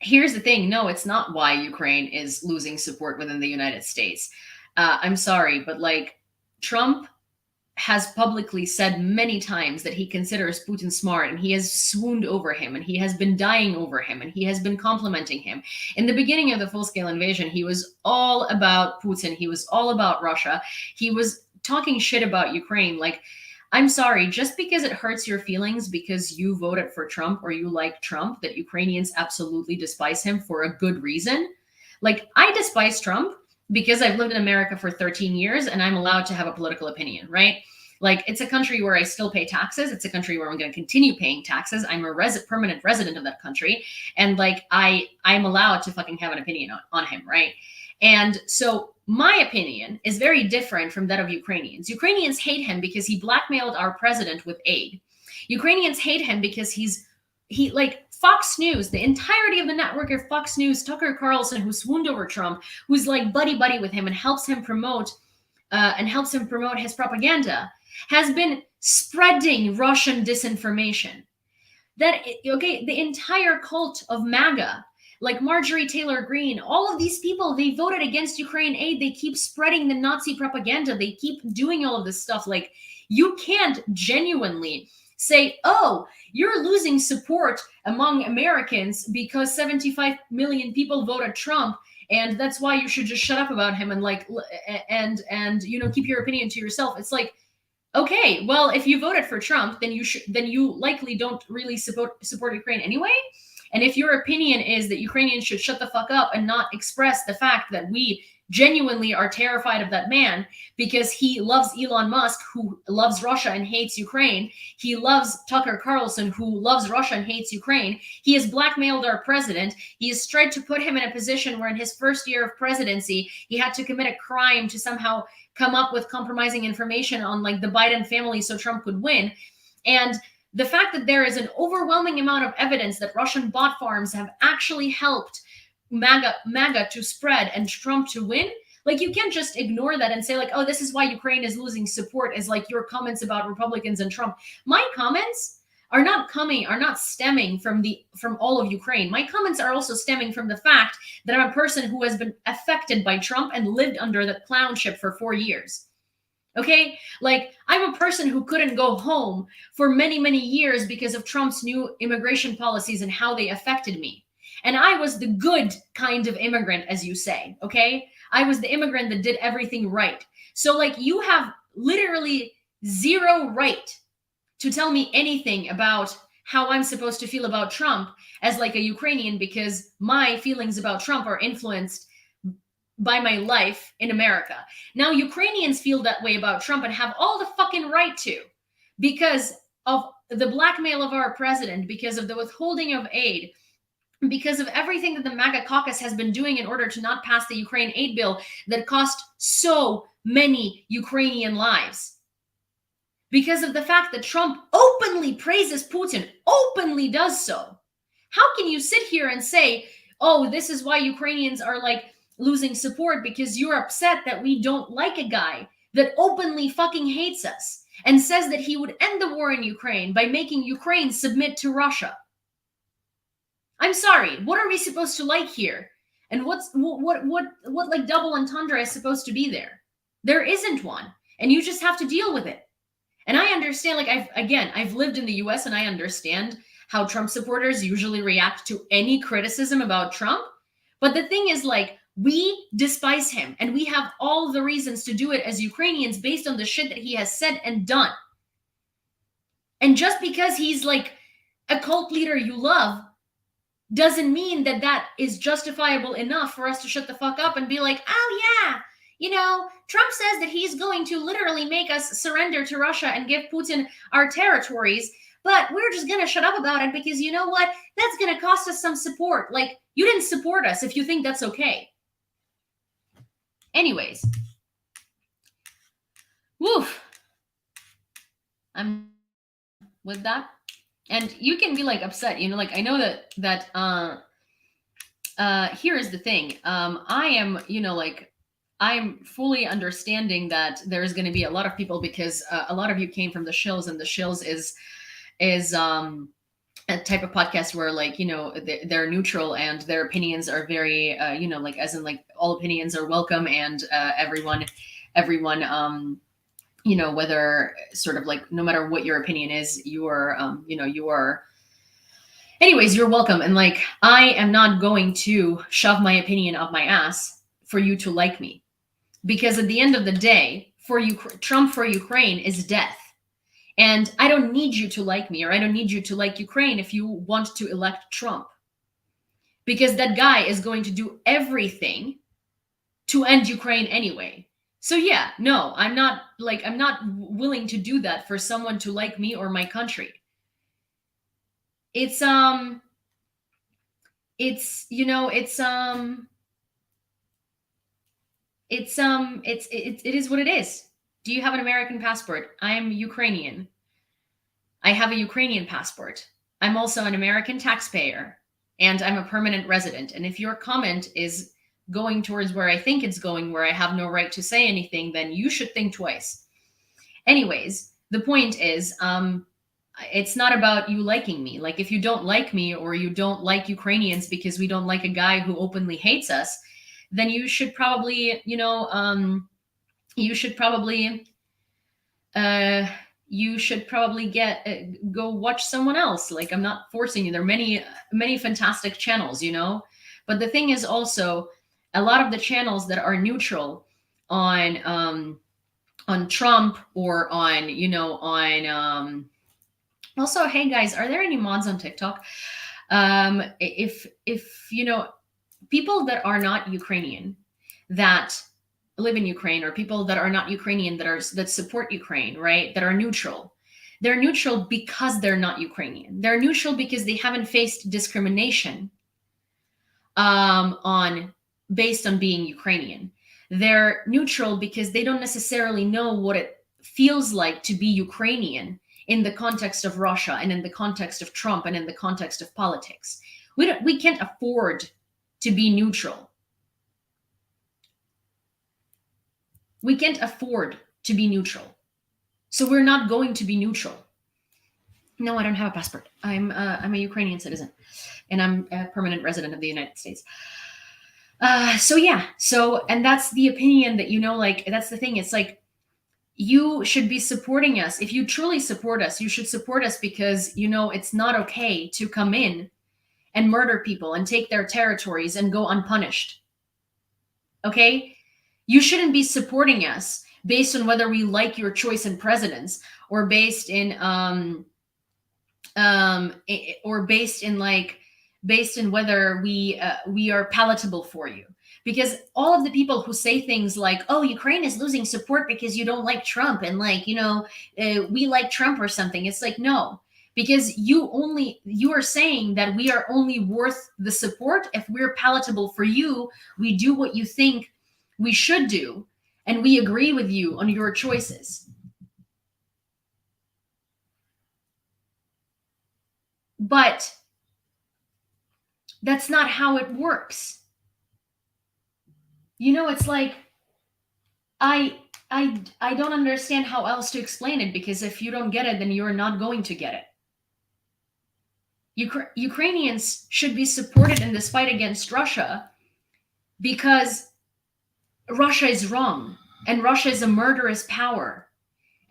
here's the thing: no, it's not why Ukraine is losing support within the United States. I'm sorry, but like, Trump has publicly said many times that he considers Putin smart, and he has swooned over him, and he has been dying over him, and he has been complimenting him. In the beginning of the full-scale invasion, he was all about Putin. He was all about Russia. He was talking shit about Ukraine. Like, I'm sorry, just because it hurts your feelings because you voted for Trump or you like Trump, that Ukrainians absolutely despise him for a good reason. Like, I despise Trump because I've lived in America for 13 years and I'm allowed to have a political opinion, right? Like, it's a country where I still pay taxes. It's a country where I'm going to continue paying taxes. I'm a permanent resident of that country. And like, I'm allowed to fucking have an opinion on him, right? And so my opinion is very different from that of Ukrainians. Ukrainians hate him because he blackmailed our president with aid. Ukrainians hate him because he like Fox News, the entirety of the network of Fox News, Tucker Carlson, who swooned over Trump, who's like buddy with him and helps him promote his propaganda, has been spreading Russian disinformation. The entire cult of MAGA, like Marjorie Taylor Greene, all of these people, they voted against Ukraine aid. They keep spreading the Nazi propaganda. They keep doing all of this stuff. Like, you can't genuinely say, oh, you're losing support among Americans because 75 million people voted Trump, and that's why you should just shut up about him and keep your opinion to yourself. It's like, okay, well, if you voted for Trump, then you likely don't really support Ukraine anyway. And if your opinion is that Ukrainians should shut the fuck up and not express the fact that we genuinely are terrified of that man because he loves Elon Musk, who loves Russia and hates Ukraine. He loves Tucker Carlson, who loves Russia and hates Ukraine. He has blackmailed our president. He has tried to put him in a position where in his first year of presidency, he had to commit a crime to somehow come up with compromising information on like the Biden family so Trump could win. And the fact that there is an overwhelming amount of evidence that Russian bot farms have actually helped MAGA to spread and Trump to win, like, you can't just ignore that and say like, oh, this is why Ukraine is losing support, as like your comments about Republicans and Trump. My comments are not stemming from all of Ukraine. My comments are also stemming from the fact that I'm a person who has been affected by Trump and lived under the clownship for 4 years. Okay, like, I'm a person who couldn't go home for many, many years because of Trump's new immigration policies and how they affected me. And I was the good kind of immigrant, as you say. Okay, I was the immigrant that did everything right. So like, you have literally zero right to tell me anything about how I'm supposed to feel about Trump as like a Ukrainian, because my feelings about Trump are influenced by my life in America. Now, Ukrainians feel that way about Trump and have all the fucking right to, because of the blackmail of our president, because of the withholding of aid, because of everything that the MAGA caucus has been doing in order to not pass the Ukraine aid bill that cost so many Ukrainian lives. Because of the fact that Trump openly praises Putin, openly does so. How can you sit here and say, oh, this is why Ukrainians are like losing support because you're upset that we don't like a guy that openly fucking hates us and says that he would end the war in Ukraine by making Ukraine submit to Russia? I'm sorry, what are we supposed to like here? And what like double entendre is supposed to be there? There isn't one, and you just have to deal with it. And I understand, like, I've lived in the US and I understand how Trump supporters usually react to any criticism about Trump. But the thing is, like, we despise him and we have all the reasons to do it as Ukrainians based on the shit that he has said and done. And just because he's like a cult leader you love doesn't mean that that is justifiable enough for us to shut the fuck up and be like, oh yeah, Trump says that he's going to literally make us surrender to Russia and give Putin our territories, but we're just going to shut up about it because you know what? That's going to cost us some support. Like, you didn't support us if you think that's okay. Anyways. Woof. I'm with that. And you can be like upset, like I know that here is the thing. I am, I'm fully understanding that there's going to be a lot of people because a lot of you came from the Shills, and the Shills is a type of podcast where they're neutral and their opinions are very as in like all opinions are welcome, and everyone whether sort of like no matter what your opinion is, you are anyways, you're welcome. And like, I am not going to shove my opinion up my ass for you to like me, because at the end of the day, Trump for Ukraine is death. And I don't need you to like me, or I don't need you to like Ukraine if you want to elect Trump, because that guy is going to do everything to end Ukraine anyway. So yeah, no, I'm not willing to do that for someone to like me or my country. It is what it is. Do you have an American passport? I'm Ukrainian. I have a Ukrainian passport. I'm also an American taxpayer, and I'm a permanent resident. And if your comment is going towards where I think it's going, where I have no right to say anything, then you should think twice. Anyways, the point is, it's not about you liking me. Like, if you don't like me, or you don't like Ukrainians because we don't like a guy who openly hates us, then you should probably, go watch someone else. Like, I'm not forcing you. There are many fantastic channels, but the thing is also, a lot of the channels that are neutral on Trump or on also, hey guys, are there any mods on TikTok? If people that are not Ukrainian that live in Ukraine, or people that are not Ukrainian that support Ukraine, right? That are neutral. They're neutral because they're not Ukrainian. They're neutral because they haven't faced discrimination based on being Ukrainian. They're neutral because they don't necessarily know what it feels like to be Ukrainian in the context of Russia, and in the context of Trump, and in the context of politics. We can't afford to be neutral. We can't afford to be neutral. So we're not going to be neutral. No, I don't have a passport. I'm a Ukrainian citizen, and I'm a permanent resident of the United States. And that's the opinion that, that's the thing. It's like, you should be supporting us. If you truly support us, you should support us because, it's not okay to come in and murder people and take their territories and go unpunished. Okay? You shouldn't be supporting us based on whether we like your choice in presidents, or based in whether we are palatable for you. Because all of the people who say things like, oh, Ukraine is losing support because you don't like Trump, and we like Trump or something. It's like, no, because you are saying that we are only worth the support if we're palatable for you. We do what you think we should do, and we agree with you on your choices. But that's not how it works. It's like, I don't understand how else to explain it, because if you don't get it, then you're not going to get it. Ukrainians should be supported in this fight against Russia because Russia is wrong, and Russia is a murderous power,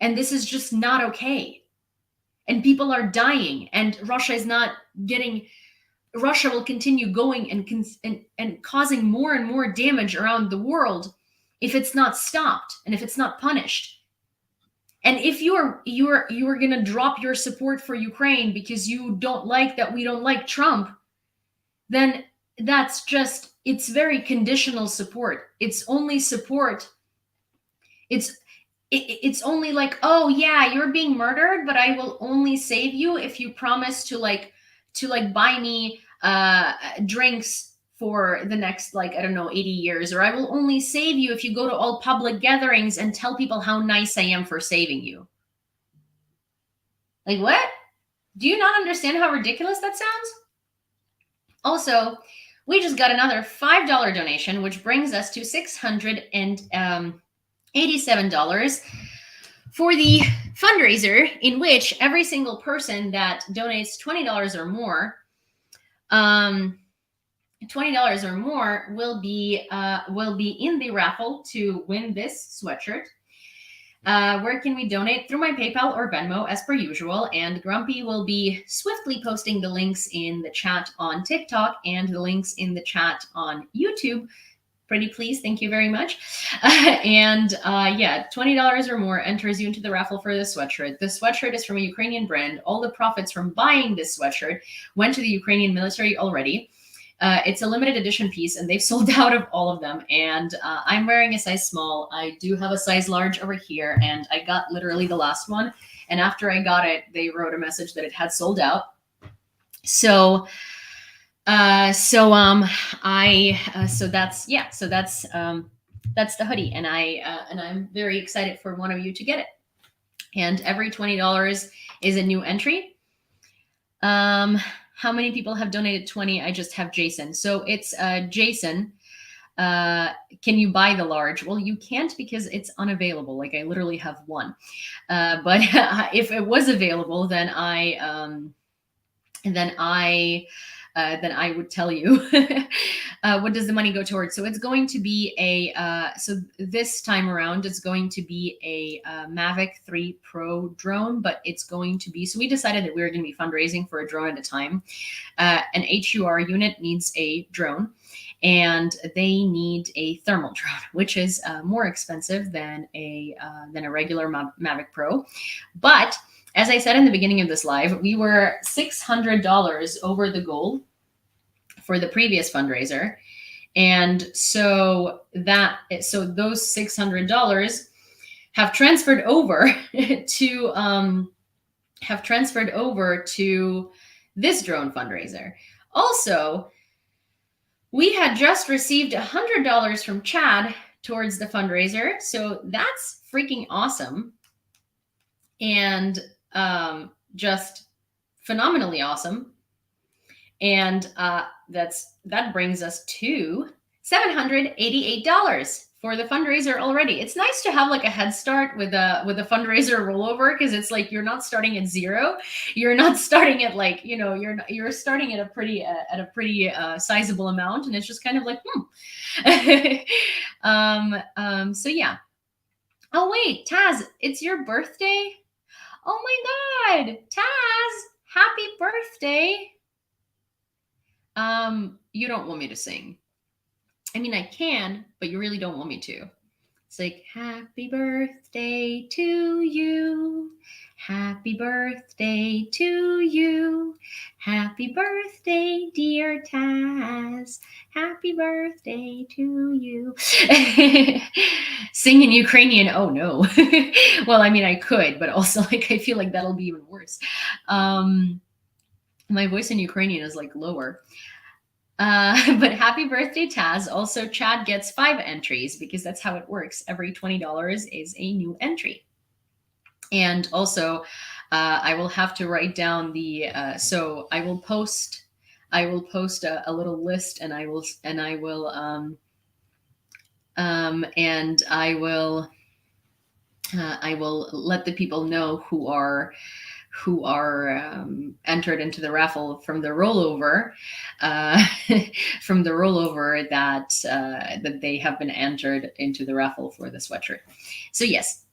and this is just not okay. And people are dying, and Russia will continue going and causing more and more damage around the world if it's not stopped and if it's not punished. And if you're going to drop your support for Ukraine because you don't like that we don't like Trump, then it's very conditional support. It's only support it's only like, oh yeah, you're being murdered, but I will only save you if you promise to buy me drinks for the next, like, I don't know, 80 years, or I will only save you if you go to all public gatherings and tell people how nice I am for saving you. Like, what? Do you not understand how ridiculous that sounds? Also, we just got another $5 donation, which brings us to $687 for the fundraiser, in which every single person that donates $20 or more, will be in the raffle to win this sweatshirt. Where can we donate? Through my PayPal or Venmo, as per usual. And Grumpy will be swiftly posting the links in the chat on TikTok and the links in the chat on YouTube. Pretty please, thank you very much. Yeah, $20 or more enters you into the raffle for this sweatshirt. The sweatshirt is from a Ukrainian brand. All the profits from buying this sweatshirt went to the Ukrainian military already. It's a limited edition piece, and they've sold out of all of them. And I'm wearing a size small. I do have a size large over here, and I got literally the last one. And after I got it, they wrote a message that it had sold out. So that's the hoodie, and I'm very excited for one of you to get it. And every $20 is a new entry. How many people have donated 20? I just have Jason. So it's Jason. Can you buy the large? Well, you can't because it's unavailable. Like, I literally have one. But if it was available, then I would tell you. What does the money go towards? So it's going to be so this time around, it's going to be a Mavic 3 Pro drone, but it's going to be, so we decided that we were going to be fundraising for a drone at a time. An HUR unit needs a drone, and they need a thermal drone, which is more expensive than a regular Mavic Pro. But as I said in the beginning of this live, we were $600 over the goal for the previous fundraiser. And so those $600 have transferred over to this drone fundraiser. Also, we had just received $100 from Chad towards the fundraiser. So that's freaking awesome. And just phenomenally awesome. And that brings us to $788 for the fundraiser already. It's nice to have like a head start with a fundraiser rollover, because it's like you're not starting at zero. You're not starting at like, you're starting at a pretty sizable amount, and it's just kind of like so yeah. Oh wait, Taz, it's your birthday? Oh my God, Taz, happy birthday. You don't want me to sing. I mean, I can, but you really don't want me to. It's like, happy birthday to you. Happy birthday to you. Happy birthday, dear Taz. Happy birthday to you. Sing in Ukrainian. Oh no. Well, I mean, I could, but also like, I feel like that'll be even worse. My voice in Ukrainian is like lower. But happy birthday, Taz. Also, Chad gets 5 entries, because that's how it works. Every $20 is a new entry. And also, I will have to write down the. So I will post a little list, and I will let the people know who are entered into the raffle from the rollover, that they have been entered into the raffle for the sweatshirt. So yes.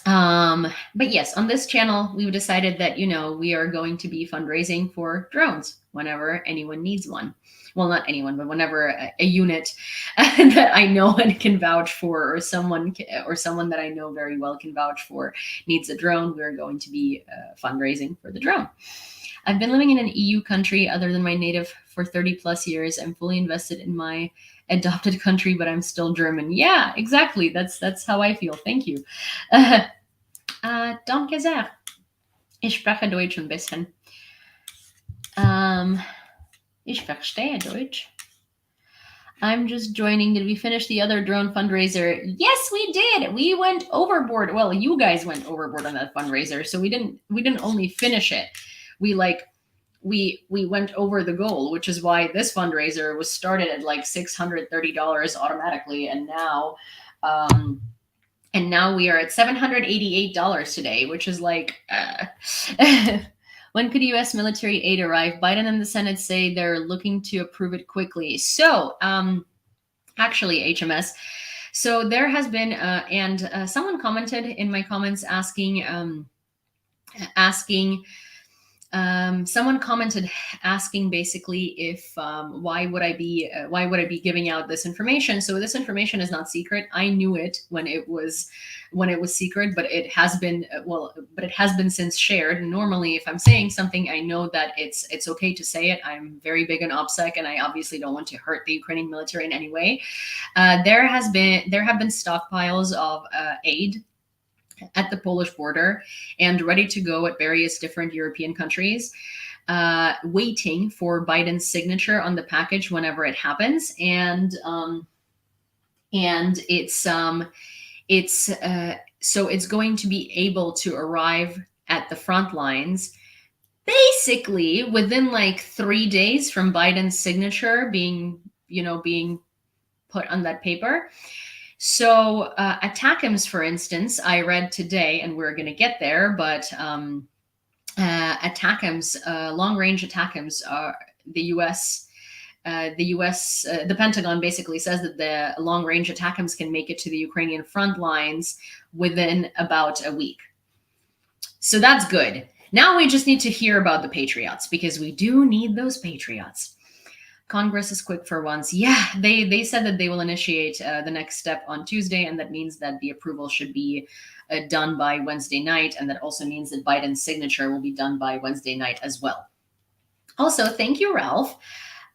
But yes, on this channel, we've decided that, we are going to be fundraising for drones whenever anyone needs one. Well, not anyone, but whenever a unit that I know and can vouch for, or someone that I know very well can vouch for, needs a drone, we're going to be fundraising for the drone. I've been living in an EU country other than my native for 30 plus years. I'm fully invested in my adopted country, but I'm still German. Yeah, exactly. That's how I feel. Thank you. Danke sehr. Ich spreche Deutsch ein bisschen. Ich verstehe Deutsch. I'm just joining. Did we finish the other drone fundraiser? Yes, we did. We went overboard. Well, you guys went overboard on that fundraiser, so we didn't only finish it. We went over the goal, which is why this fundraiser was started at like $630 automatically, and now we are at $788 today, which is like when could U.S. military aid arrive? Biden and the Senate say they're looking to approve it quickly. So, actually, HMS. So there has been, and someone commented in my comments asking, someone commented asking basically if why would I be giving out this information? So this information is not secret. I knew it when it was secret, but it has been since shared. Normally, if I'm saying something, I know that it's okay to say it. I'm very big on OPSEC, and I obviously don't want to hurt the Ukrainian military in any way. There have been stockpiles of aid at the Polish border and ready to go at various different European countries, waiting for Biden's signature on the package whenever it happens. And so it's going to be able to arrive at the front lines basically within like 3 days from Biden's signature being put on that paper. So ATACMS, for instance, I read today, and we're going to get there, but ATACMS, long-range ATACMS, the Pentagon basically says that the long-range ATACMS can make it to the Ukrainian front lines within about a week. So that's good. Now we just need to hear about the Patriots, because we do need those Patriots. Congress is quick for once. Yeah, they said that they will initiate the next step on Tuesday, and that means that the approval should be done by Wednesday night, and that also means that Biden's signature will be done by Wednesday night as well. Also, thank you, Ralph.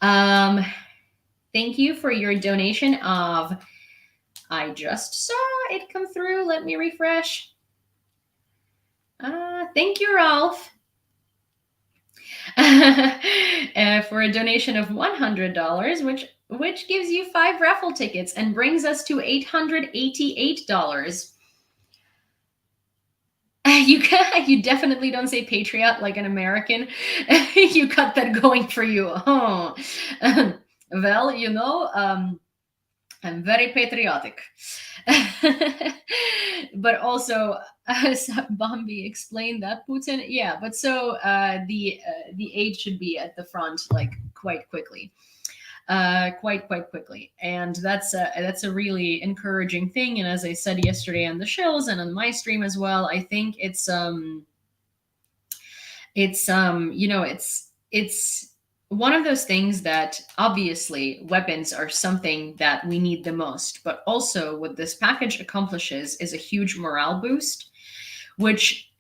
Thank you for your donation of, I just saw it come through. Let me refresh. Thank you, Ralph. For a donation of $100, which gives you 5 raffle tickets and brings us to $888. You definitely don't say patriot like an American. You got that going for you. Oh. Well, I'm very patriotic. But also, Bambi explained that Putin, yeah, but so the aid should be at the front like quite quickly, quite quickly, and that's a really encouraging thing. And as I said yesterday on the shows and on my stream as well, I think it's one of those things that obviously weapons are something that we need the most, but also what this package accomplishes is a huge morale boost, which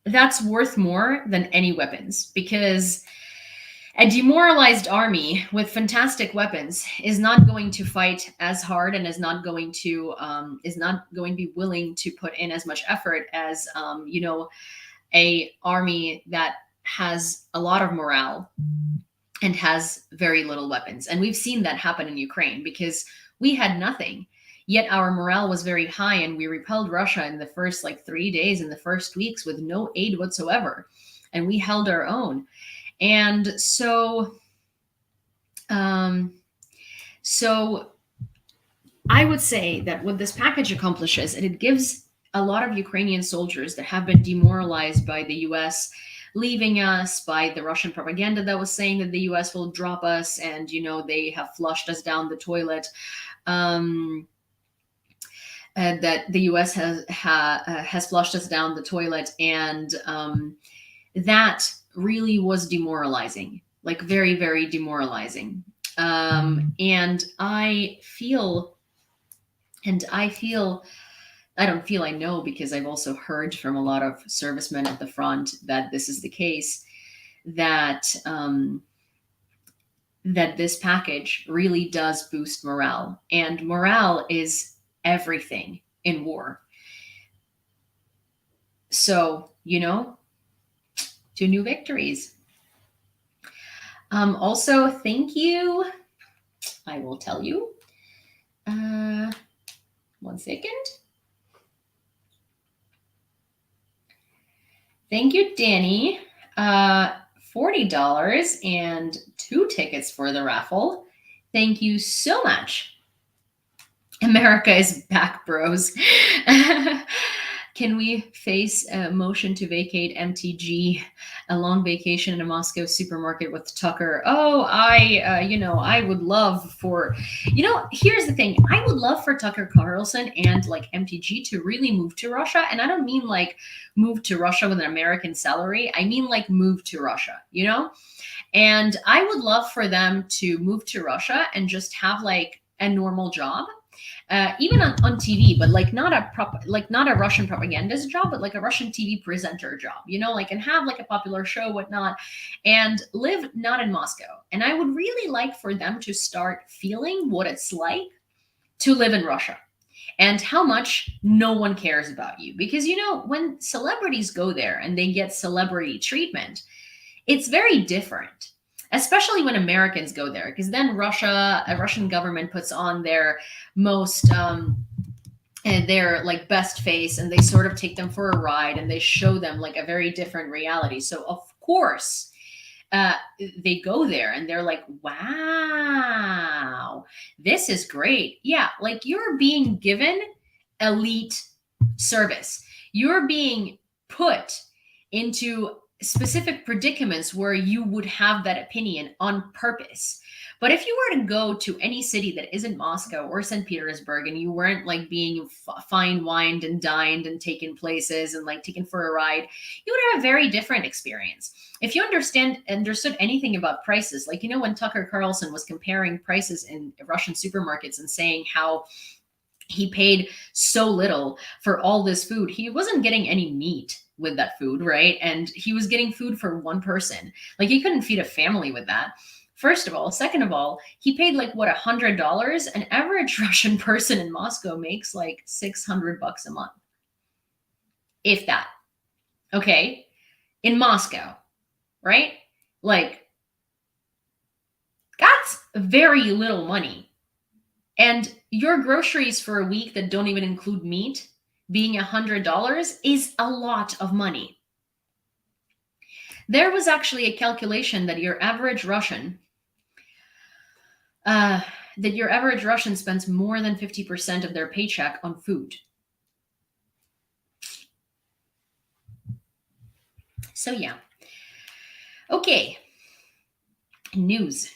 that's worth more than any weapons, because a demoralized army with fantastic weapons is not going to fight as hard and is not going to be willing to put in as much effort as a army that has a lot of morale and has very little weapons. And we've seen that happen in Ukraine, because we had nothing, yet our morale was very high, and we repelled Russia in the first 3 days, in the first weeks, with no aid whatsoever, and we held our own. And so I would say that what this package accomplishes, and it gives a lot of Ukrainian soldiers that have been demoralized by the US leaving us, by the Russian propaganda that was saying that the US will drop us, and they have flushed us down the toilet, that the US has flushed us down the toilet, and that really was demoralizing, like very, very demoralizing. And I know, because I've also heard from a lot of servicemen at the front that this is the case, that that this package really does boost morale, and morale is everything in war. So, to new victories. Also, thank you. I will tell you. 1 second. Thank you, Danny. $40 and 2 tickets for the raffle. Thank you so much. America is back, bros. Can we face a motion to vacate MTG, a long vacation in a Moscow supermarket with Tucker? Oh, I would love for, here's the thing. I would love for Tucker Carlson and like MTG to really move to Russia. And I don't mean like move to Russia with an American salary. I mean like move to Russia, And I would love for them to move to Russia and just have like a normal job. Even on TV, but like not a Russian propagandist job, but like a Russian TV presenter job, and have like a popular show, whatnot, and live not in Moscow. And I would really like for them to start feeling what it's like to live in Russia and how much no one cares about you. Because, when celebrities go there and they get celebrity treatment, it's very different. Especially when Americans go there, because then a Russian government puts on their most and their like best face, and they sort of take them for a ride, and they show them like a very different reality. So of course, they go there and they're like, "Wow, this is great." Yeah, like you're being given elite service. You're being put into specific predicaments where you would have that opinion on purpose. But if you were to go to any city that isn't Moscow or St. Petersburg, and you weren't like being fine-wined and dined and taken places and like taken for a ride, you would have a very different experience. If you understood anything about prices, like, when Tucker Carlson was comparing prices in Russian supermarkets and saying how he paid so little for all this food, he wasn't getting any meat with that food, right? And he was getting food for one person. Like, he couldn't feed a family with that. First of all. Second of all, he paid like what, $100? An average Russian person in Moscow makes like $600 a month, if that. Okay, in Moscow, right? Like, that's very little money. And your groceries for a week that don't even include meat being $100 is a lot of money. There was actually a calculation that your average Russian spends more than 50% of their paycheck on food. So yeah. Okay. News.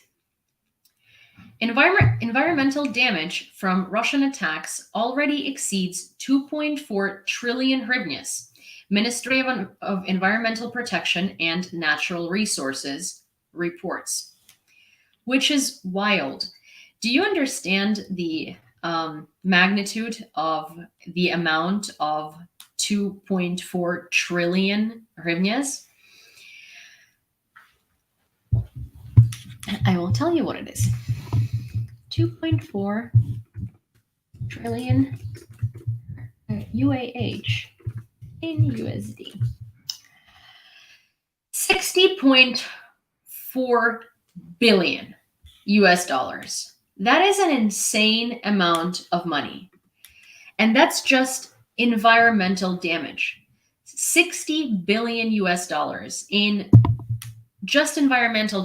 Environmental damage from Russian attacks already exceeds 2.4 trillion hryvnias. Ministry of Environmental Protection and Natural Resources reports, which is wild. Do you understand the magnitude of the amount of 2.4 trillion hryvnias? I will tell you what it is. 2.4 trillion UAH in USD. 60.4 billion US dollars. That is an insane amount of money. And that's just environmental damage. 60 billion US dollars in just environmental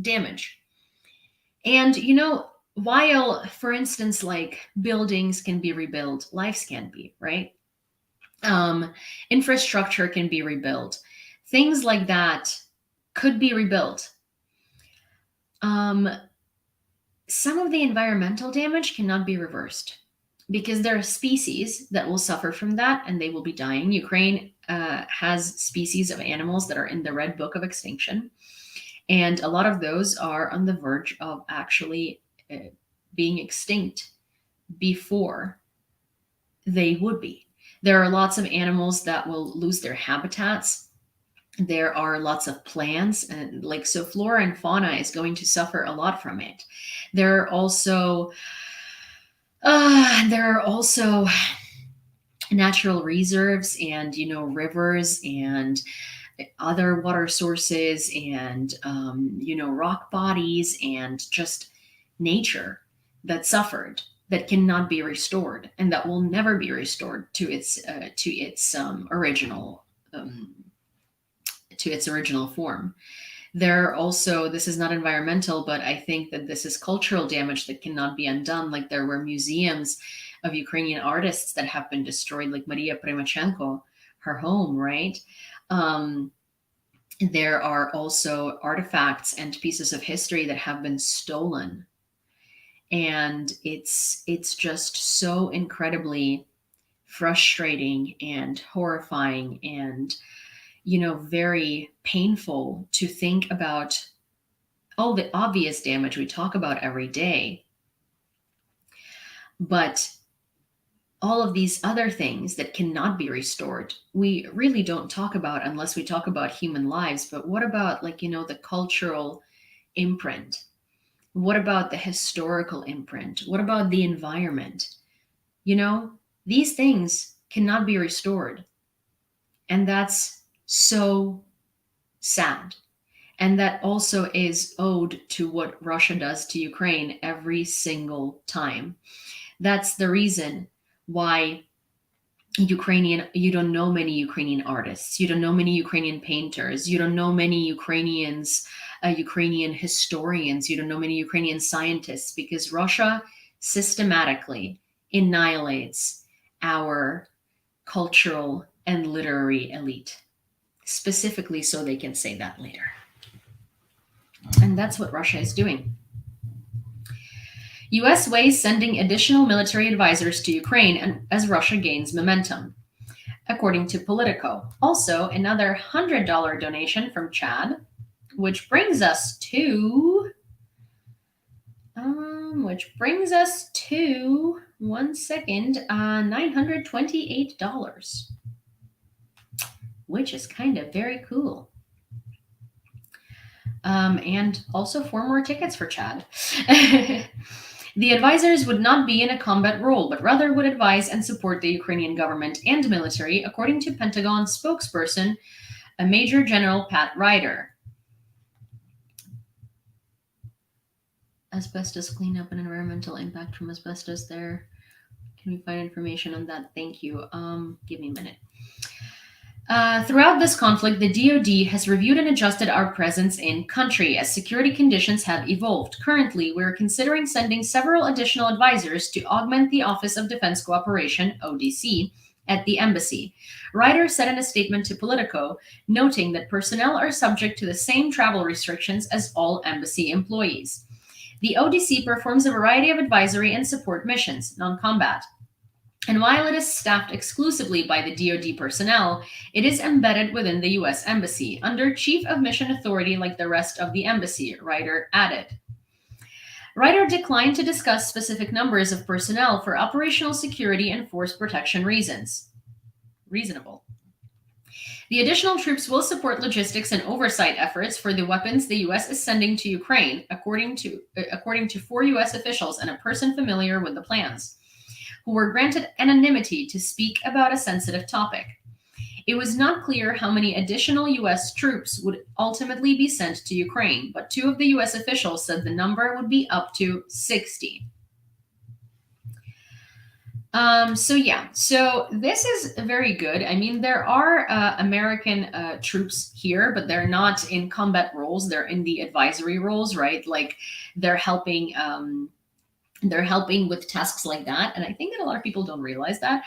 damage. And while, for instance, like buildings can be rebuilt, lives can be, right? Infrastructure can be rebuilt. Things like that could be rebuilt. Some of the environmental damage cannot be reversed because there are species that will suffer from that and they will be dying. Ukraine has species of animals that are in the Red Book of Extinction. And a lot of those are on the verge of actually being extinct before they would be. There are lots of animals that will lose their habitats There are lots of plants, and like, so flora and fauna is going to suffer a lot from it. There are also natural reserves, and rivers and other water sources, and rock bodies, and just nature that suffered, that cannot be restored, and that will never be restored um, to its original form. There are also, this is not environmental, but I think that this is cultural damage that cannot be undone. Like, there were museums of Ukrainian artists that have been destroyed, like Maria Primachenko, her home, right? Um, there are also artifacts and pieces of history that have been stolen. And it's just so incredibly frustrating and horrifying, and very painful to think about all the obvious damage we talk about every day. But all of these other things that cannot be restored, we really don't talk about unless we talk about human lives. But what about, like, the cultural imprint? What about the historical imprint? What about the environment? These things cannot be restored. And that's so sad. And that also is owed to what Russia does to Ukraine every single time. That's the reason why you don't know many Ukrainian artists, you don't know many Ukrainian painters, you don't know many Ukrainian historians, you don't know many Ukrainian scientists, because Russia systematically annihilates our cultural and literary elite, specifically so they can say that later. And that's what Russia is doing. US weighs sending additional military advisors to Ukraine and as Russia gains momentum, according to Politico. Also, another $100 donation from Chad, which brings us to $928, which is kind of very cool. And also 4 more tickets for Chad. The advisors would not be in a combat role, but rather would advise and support the Ukrainian government and military, according to Pentagon spokesperson, Major General Pat Ryder. Asbestos cleanup and environmental impact from asbestos there. Can we find information on that? Thank you. Give me a minute. Throughout this conflict, the DoD has reviewed and adjusted our presence in country as security conditions have evolved. Currently, we're considering sending several additional advisors to augment the Office of Defense Cooperation, ODC, at the embassy. Ryder said in a statement to Politico, noting that personnel are subject to the same travel restrictions as all embassy employees. The ODC performs a variety of advisory and support missions, non-combat. And while it is staffed exclusively by the DoD personnel, it is embedded within the U.S. Embassy, under Chief of Mission Authority like the rest of the embassy, Ryder added. Ryder declined to discuss specific numbers of personnel for operational security and force protection reasons. Reasonable. The additional troops will support logistics and oversight efforts for the weapons the U.S. is sending to Ukraine, according to 4 U.S. officials and a person familiar with the plans, who were granted anonymity to speak about a sensitive topic. It was not clear how many additional U.S. troops would ultimately be sent to Ukraine, but 2 of the U.S. officials said the number would be up to 60. So this is very good. I mean, there are American troops here, but they're not in combat roles. They're in the advisory roles, right? Like, they're helping with tasks like that. And I think that a lot of people don't realize that.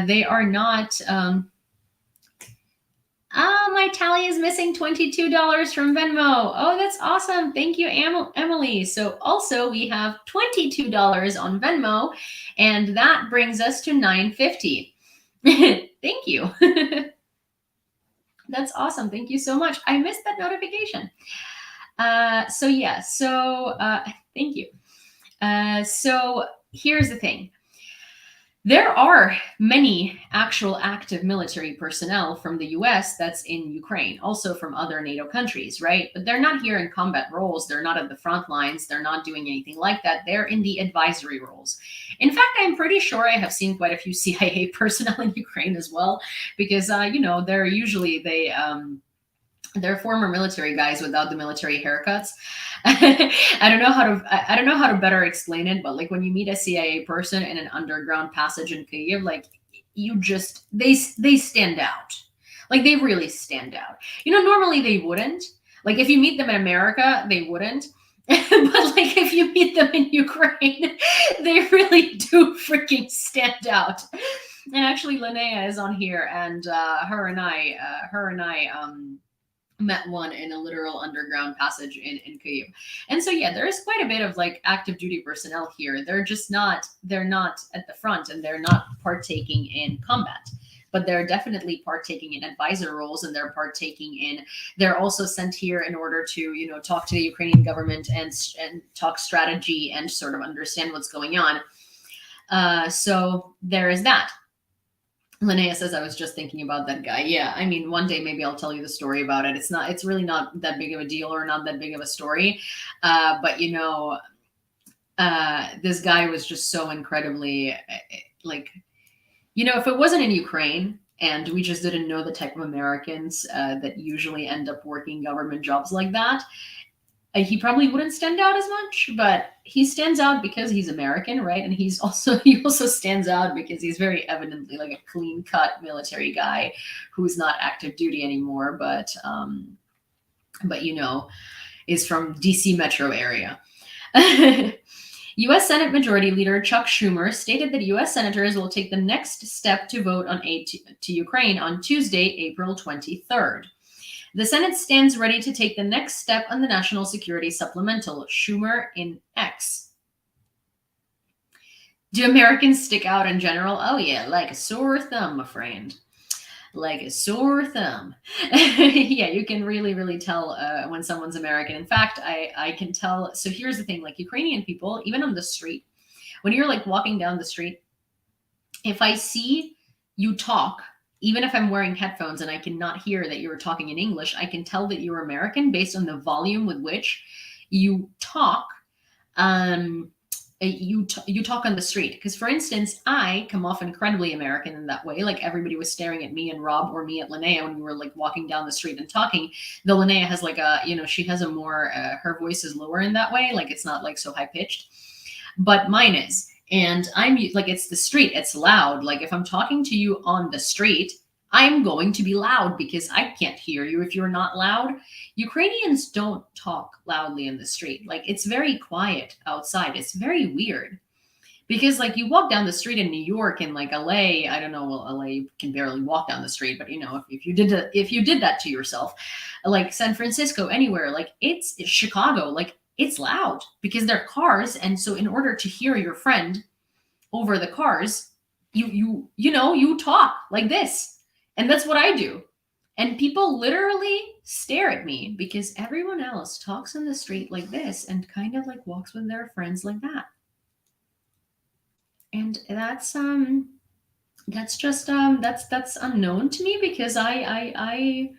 They are not... my tally is missing $22 from Venmo. Oh, that's awesome. Thank you, Emily. So also we have $22 on Venmo, and that brings us to $9.50. Thank you. That's awesome. Thank you so much. I missed that notification. Thank you. So here's the thing. There are many actual active military personnel from the US that's in Ukraine, also from other NATO countries, right? But they're not here in combat roles. They're not at the front lines. They're not doing anything like that. They're in the advisory roles. In fact, I'm pretty sure I have seen quite a few CIA personnel in Ukraine as well, because, they're usually, they're former military guys without the military haircuts. I don't know how to better explain it, but like when you meet a CIA person in an underground passage in Kyiv, like you just they stand out. Like they really stand out. Normally they wouldn't. Like if you meet them in America, they wouldn't. But like if you meet them in Ukraine, they really do freaking stand out. And actually, Linnea is on here, and her and I met one in a literal underground passage in Kyiv. And so yeah, there is quite a bit of like active duty personnel here. They're not at the front, and they're not partaking in combat. But they're definitely partaking in advisor roles, and they're also sent here in order to, talk to the Ukrainian government and talk strategy and sort of understand what's going on. So there is that. Linnea says, I was just thinking about that guy. Yeah, I mean, one day maybe I'll tell you the story about it. It's really not that big of a deal, or not that big of a story. But this guy was just so incredibly like, if it wasn't in Ukraine and we just didn't know the type of Americans that usually end up working government jobs like that, he probably wouldn't stand out as much, but he stands out because he's American, right? And he also stands out because he's very evidently like a clean-cut military guy who's not active duty anymore, but is from DC metro area. U.S. Senate Majority Leader Chuck Schumer stated that U.S. senators will take the next step to vote on aid to Ukraine on Tuesday, April 23rd. The Senate stands ready to take the next step on the National Security Supplemental, Schumer in X. Do Americans stick out in general? Oh yeah, like a sore thumb, my friend. Like a sore thumb. Yeah, you can really, really tell when someone's American. In fact, I can tell. So here's the thing, like Ukrainian people, even on the street, when you're like walking down the street, if I see you talk, even if I'm wearing headphones and I cannot hear that you're talking in English, I can tell that you're American based on the volume with which you talk. You talk on the street. Because, for instance, I come off incredibly American in that way. Like everybody was staring at me and Rob or me at Linnea when we were like walking down the street and talking. Though Linnea has like she has a more, her voice is lower in that way. Like it's not like so high pitched, but mine is. And I'm like, it's the street, it's loud. Like if I'm talking to you on the street, I'm going to be loud because I can't hear you if you're not loud. Ukrainians don't talk loudly in the street. Like it's very quiet outside. It's very weird because like you walk down the street in New York and like LA, I don't know, well, LA you can barely walk down the street, but if you did that to yourself, like San Francisco, anywhere, like it's Chicago, like it's loud because they're cars. And so in order to hear your friend over the cars, you talk like this. And that's what I do. And people literally stare at me because everyone else talks in the street like this and kind of like walks with their friends like that. And that's that's unknown to me because I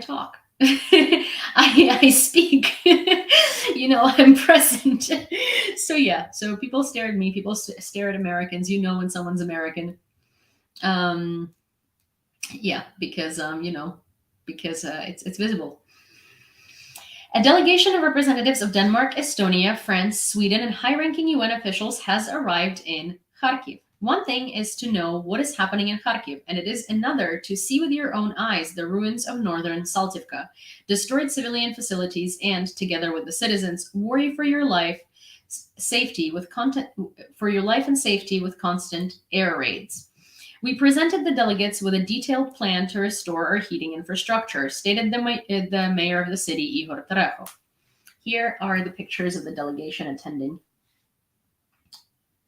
talk. I speak. I'm present. So yeah, so people stare at me, people stare at Americans, when someone's American. Yeah, because it's visible. A delegation of representatives of Denmark, Estonia, France, Sweden, and high-ranking UN officials has arrived in Kharkiv. One thing is to know what is happening in Kharkiv, and it is another to see with your own eyes the ruins of northern Saltivka, destroyed civilian facilities, and, together with the citizens, worry for your life and safety with constant air raids. We presented the delegates with a detailed plan to restore our heating infrastructure, stated the mayor of the city, Ihor Terekhov. Here are the pictures of the delegation attending.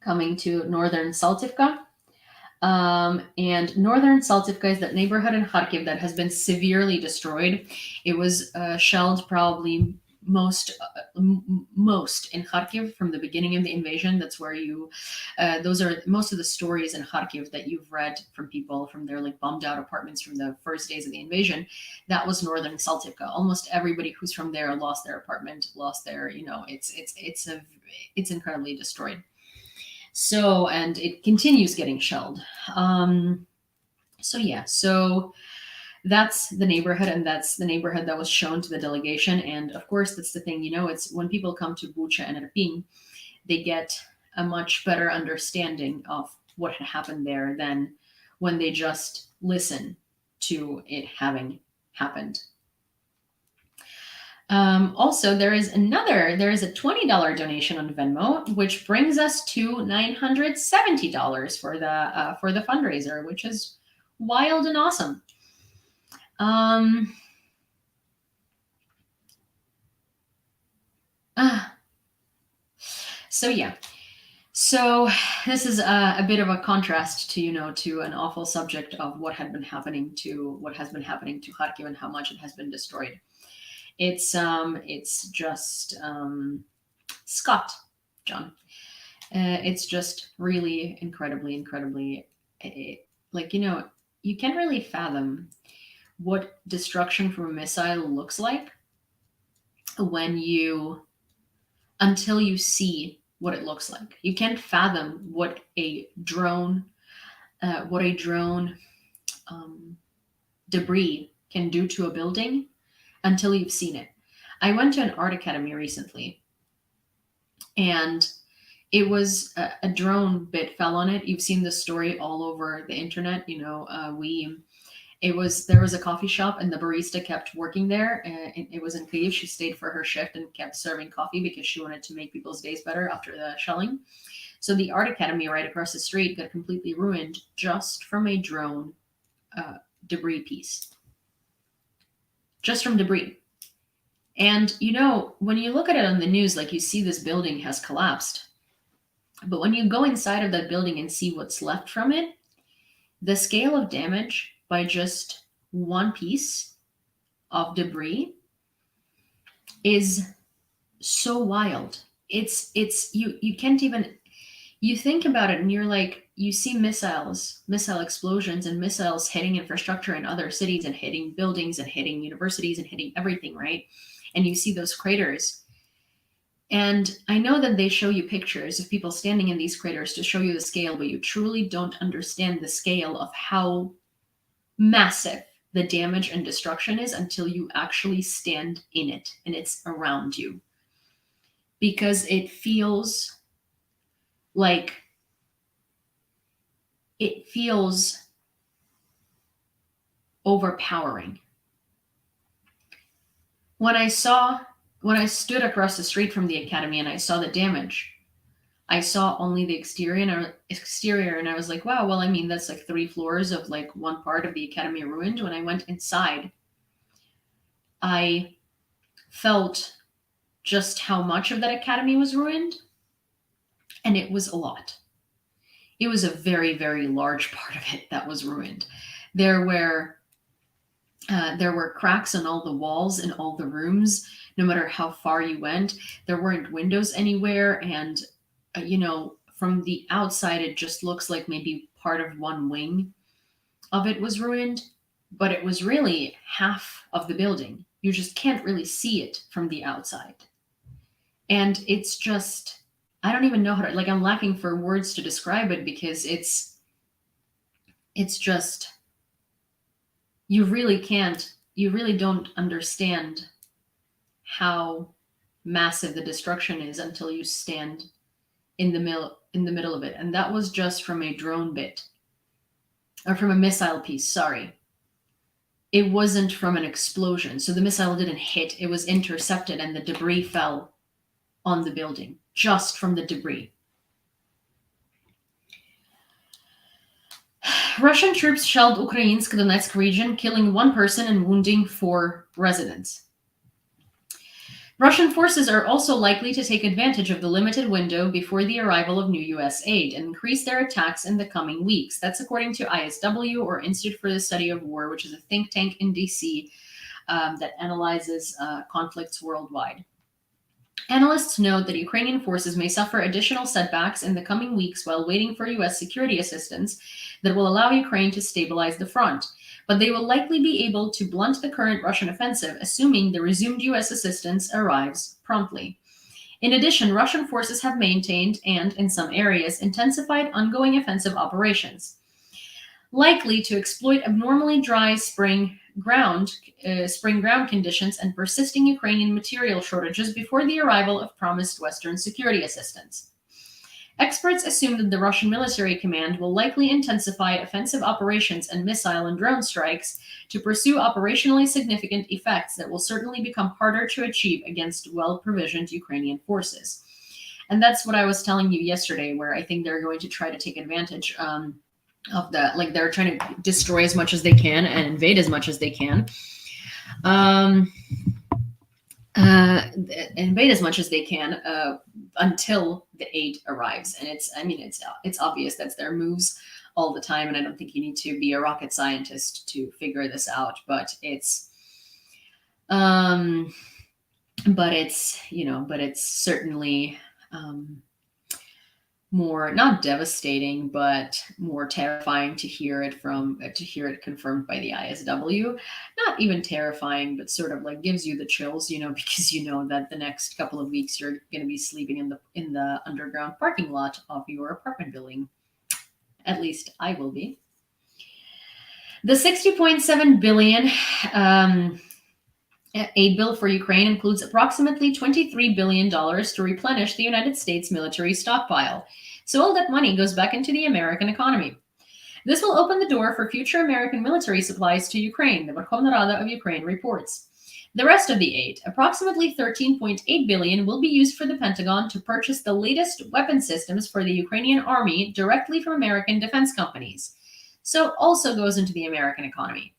Coming to northern Saltivka. And northern Saltivka is that neighborhood in Kharkiv that has been severely destroyed. It was shelled probably most in Kharkiv from the beginning of the invasion. That's where those are most of the stories in Kharkiv that you've read from people from their like bombed out apartments from the first days of the invasion. That was northern Saltivka. Almost everybody who's from there lost their apartment, lost their, it's incredibly destroyed. So, and it continues getting shelled. So that's the neighborhood, and that's the neighborhood that was shown to the delegation. And of course, that's the thing, it's when people come to Bucha and Irpin, they get a much better understanding of what had happened there than when they just listen to it having happened. Also, there is a $20 donation on Venmo, which brings us to $970 for the fundraiser, which is wild and awesome. So this is a bit of a contrast to, to an awful subject of what has been happening to Kharkiv and how much it has been destroyed. It's just Scott, John. It's just really incredibly, you can't really fathom what destruction from a missile looks like until you see what it looks like. You can't fathom what a drone debris can do to a building until you've seen it. I went to an art academy recently, and it was a drone bit fell on it. You've seen this story all over the internet. There was a coffee shop, and the barista kept working there. It was in Kyiv. She stayed for her shift and kept serving coffee because she wanted to make people's days better after the shelling. So the art academy right across the street got completely ruined just from a drone debris piece. Just from debris. And, when you look at it on the news, like you see this building has collapsed. But when you go inside of that building and see what's left from it, the scale of damage by just one piece of debris is so wild. You can't even, you think about it and you're like, you see missile explosions and missiles hitting infrastructure in other cities and hitting buildings and hitting universities and hitting everything, right? And you see those craters. And I know that they show you pictures of people standing in these craters to show you the scale, but you truly don't understand the scale of how massive the damage and destruction is until you actually stand in it and it's around you. Because it feels overpowering. When I stood across the street from the academy and I saw the damage, I saw only the exterior, and I was like, wow, well, I mean, that's like 3 floors of like one part of the academy ruined. When I went inside, I felt just how much of that academy was ruined, and it was a lot. It was a very, very large part of it that was ruined. There were cracks in all the walls in all the rooms, no matter how far you went. There weren't windows anywhere, and from the outside, it just looks like maybe part of one wing of it was ruined, but it was really half of the building. You just can't really see it from the outside. And it's just, I don't even know how to, I'm lacking for words to describe it, because it's just, you really don't understand how massive the destruction is until you stand in the middle of it. And that was just from a drone bit, or from a missile piece, sorry. It wasn't from an explosion. So the missile didn't hit, it was intercepted, and the debris fell on the building, just from the debris. Russian troops shelled Ukraine's Donetsk region, killing 1 person and wounding 4 residents. Russian forces are also likely to take advantage of the limited window before the arrival of new U.S. aid and increase their attacks in the coming weeks. That's according to ISW, or Institute for the Study of War, which is a think tank in D.C. That analyzes conflicts worldwide. Analysts note that Ukrainian forces may suffer additional setbacks in the coming weeks while waiting for U.S. security assistance that will allow Ukraine to stabilize the front. But they will likely be able to blunt the current Russian offensive, assuming the resumed U.S. assistance arrives promptly. In addition, Russian forces have maintained and, in some areas, intensified ongoing offensive operations, likely to exploit abnormally dry spring ground conditions and persisting Ukrainian material shortages before the arrival of promised Western security assistance. Experts assume that the Russian military command will likely intensify offensive operations and missile and drone strikes to pursue operationally significant effects that will certainly become harder to achieve against well-provisioned Ukrainian forces. And that's what I was telling you yesterday, where I think they're going to try to take advantage of that. Like, they're trying to destroy as much as they can and invade as much as they can. Invade as much as they can until the aid arrives. And it's obvious that's their moves all the time. And I don't think you need to be a rocket scientist to figure this out. But it's certainly more, not devastating, but more terrifying to hear it confirmed by the ISW. Not even terrifying, but sort of like gives you the chills, because you know that the next couple of weeks you're going to be sleeping in the underground parking lot of your apartment building. At least I will be. The $60.7 billion aid bill for Ukraine includes approximately $23 billion to replenish the United States military stockpile. So all that money goes back into the American economy. This will open the door for future American military supplies to Ukraine, the Verkhovna Rada of Ukraine reports. The rest of the aid, approximately $13.8 billion, will be used for the Pentagon to purchase the latest weapon systems for the Ukrainian army directly from American defense companies. So also goes into the American economy.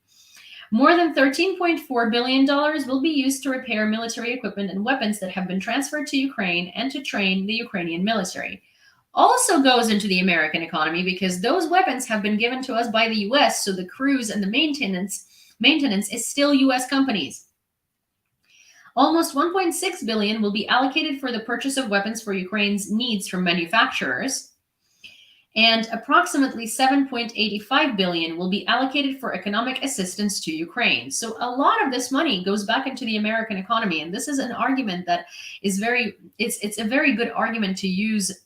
More than $13.4 billion will be used to repair military equipment and weapons that have been transferred to Ukraine and to train the Ukrainian military. Also goes into the American economy because those weapons have been given to us by the US, so the crews and the maintenance is still US companies. Almost $1.6 billion will be allocated for the purchase of weapons for Ukraine's needs from manufacturers. And approximately $7.85 billion will be allocated for economic assistance to Ukraine. So a lot of this money goes back into the American economy, and this is an argument that is it's a very good argument to use,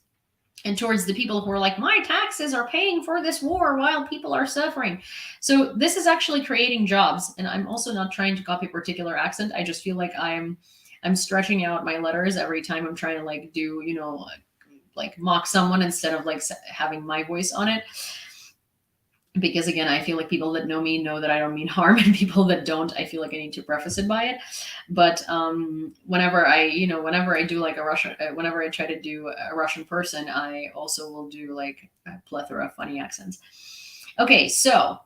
and towards the people who are like, my taxes are paying for this war while people are suffering. So this is actually creating jobs, and I'm also not trying to copy a particular accent. I just feel like I'm stretching out my letters every time I'm trying to like do like mock someone instead of like having my voice on it. Because again, I feel like people that know me know that I don't mean harm, and people that don't, I feel like I need to preface it by it. But whenever I do like a Russian, whenever I try to do a Russian person, I also will do like a plethora of funny accents. Okay, so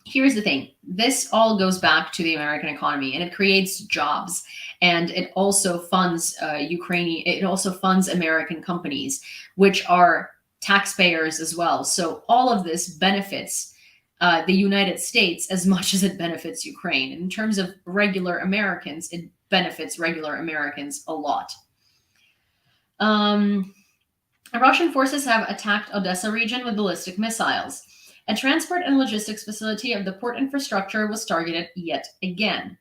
here's the thing. This all goes back to the American economy, and it creates jobs, and it also funds it also funds American companies, which are taxpayers as well. So all of this benefits the United States as much as it benefits Ukraine. And in terms of regular Americans, it benefits regular Americans a lot. Russian forces have attacked Odessa region with ballistic missiles. A transport and logistics facility of the port infrastructure was targeted yet again.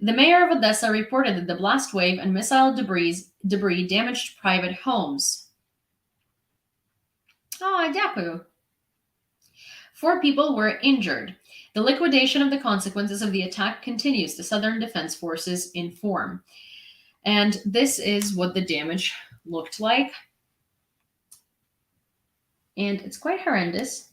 The mayor of Odessa reported that the blast wave and missile debris damaged private homes. Oh, дякую. 4 people were injured. The liquidation of the consequences of the attack continues, the Southern Defense Forces inform. And this is what the damage looked like. And it's quite horrendous.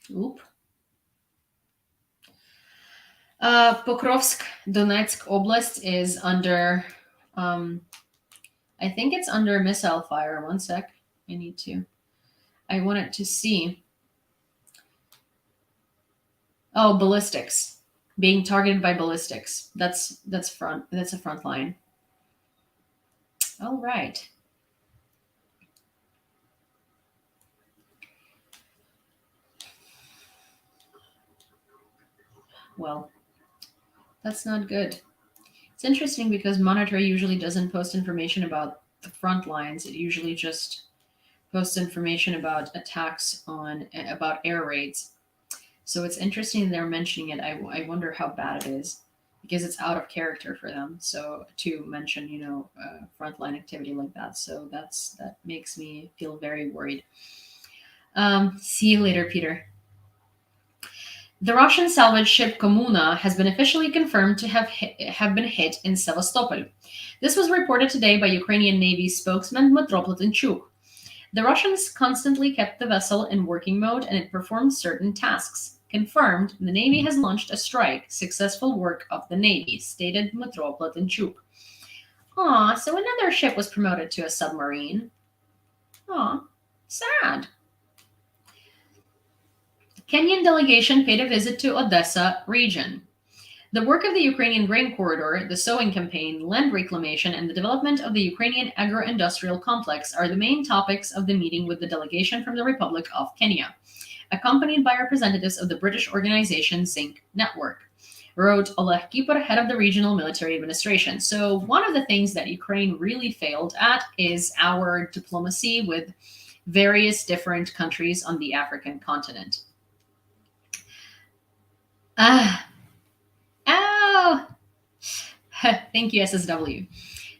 Oop. Pokrovsk, Donetsk Oblast is under, I think it's under missile fire. One sec. I wanted to see. Oh, ballistics. Being targeted by ballistics. That's a front line. All right. Well, that's not good. It's interesting because Monitor usually doesn't post information about the front lines. It usually just posts information about attacks on about air raids. So it's interesting they're mentioning it. I wonder how bad it is because it's out of character for them. So to mention, frontline activity like that. So that makes me feel very worried. See you later, Peter. The Russian salvage ship Komuna has been officially confirmed to have been hit in Sevastopol. This was reported today by Ukrainian Navy spokesman Dmytro Platonchuk. The Russians constantly kept the vessel in working mode and it performed certain tasks. Confirmed, the Navy has launched a strike. Successful work of the Navy, stated Dmytro Platonchuk. Aw, so another ship was promoted to a submarine. Aw, sad. Kenyan delegation paid a visit to Odessa region. The work of the Ukrainian grain corridor, the sowing campaign, land reclamation, and the development of the Ukrainian agro-industrial complex are the main topics of the meeting with the delegation from the Republic of Kenya, accompanied by representatives of the British organization Zinc Network, wrote Oleg Kipor, head of the regional military administration. So one of the things that Ukraine really failed at is our diplomacy with various different countries on the African continent. Oh, thank you, SSW.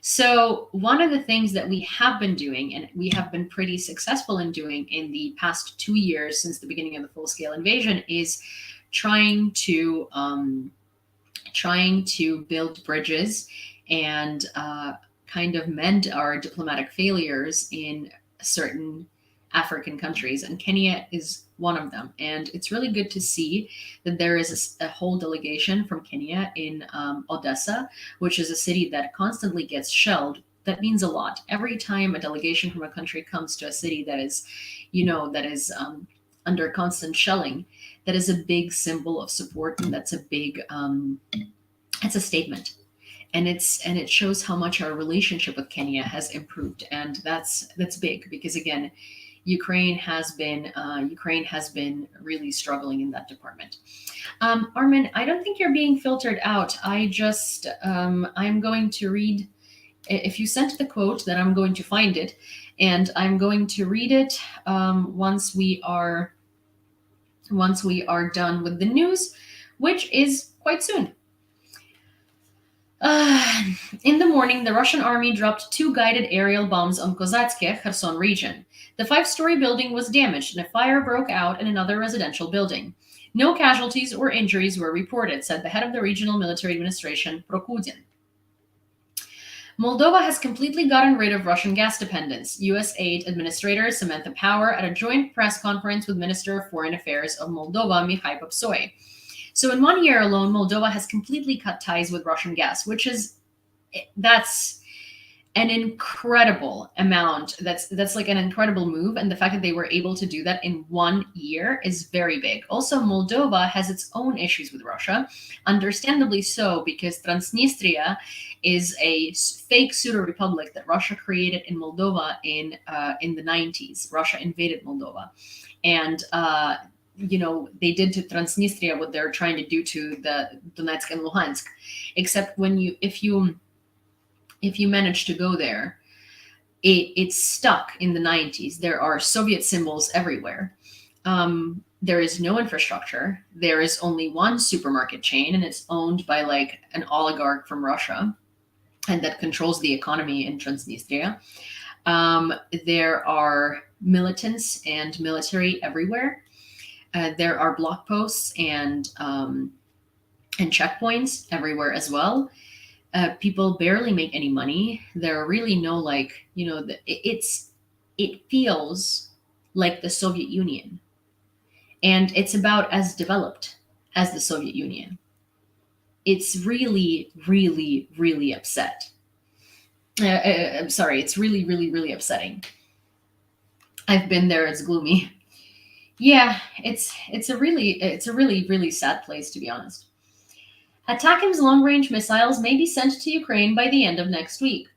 So, one of the things that we have been doing, and we have been pretty successful in doing in the past 2 years since the beginning of the full-scale invasion, is trying to build bridges and kind of mend our diplomatic failures in certain African countries, and Kenya is one of them. And it's really good to see that there is a whole delegation from Kenya in Odessa, which is a city that constantly gets shelled. That means a lot. Every time a delegation from a country comes to a city that is, under constant shelling, that is a big symbol of support, and that's a big, it's a statement. And it shows how much our relationship with Kenya has improved, and that's big because again, Ukraine has been really struggling in that department. Armin, I don't think you're being filtered out. I'm going to read. If you sent the quote, then I'm going to find it, and I'm going to read it once we are done with the news, which is quite soon. In the morning, the Russian army dropped 2 guided aerial bombs on Kozatske, Kherson region. The 5-story building was damaged and a fire broke out in another residential building. No casualties or injuries were reported, said the head of the regional military administration, Prokudin. Moldova has completely gotten rid of Russian gas dependence, U.S. Aid Administrator Samantha Power at a joint press conference with Minister of Foreign Affairs of Moldova, Mihai Popsoy. So in 1 year alone, Moldova has completely cut ties with Russian gas, that's an incredible amount. That's like an incredible move. And the fact that they were able to do that in 1 year is very big. Also, Moldova has its own issues with Russia, understandably so, because Transnistria is a fake pseudo-republic that Russia created in Moldova in the 90s. Russia invaded Moldova. And they did to Transnistria what they're trying to do to the Donetsk and Luhansk, except if you manage to go there, it's stuck in the 90s. There are Soviet symbols everywhere. There is no infrastructure. There is only one supermarket chain, and it's owned by like an oligarch from Russia, and that controls the economy in Transnistria. There are militants and military everywhere. There are block posts and checkpoints everywhere as well. People barely make any money. There are really no it feels like the Soviet Union, and it's about as developed as the Soviet Union. It's really, really, really upset. I'm sorry. It's really, really, really upsetting. I've been there. It's gloomy. Yeah, it's a really, really sad place, to be honest. ATACMS long-range missiles may be sent to Ukraine by the end of next week.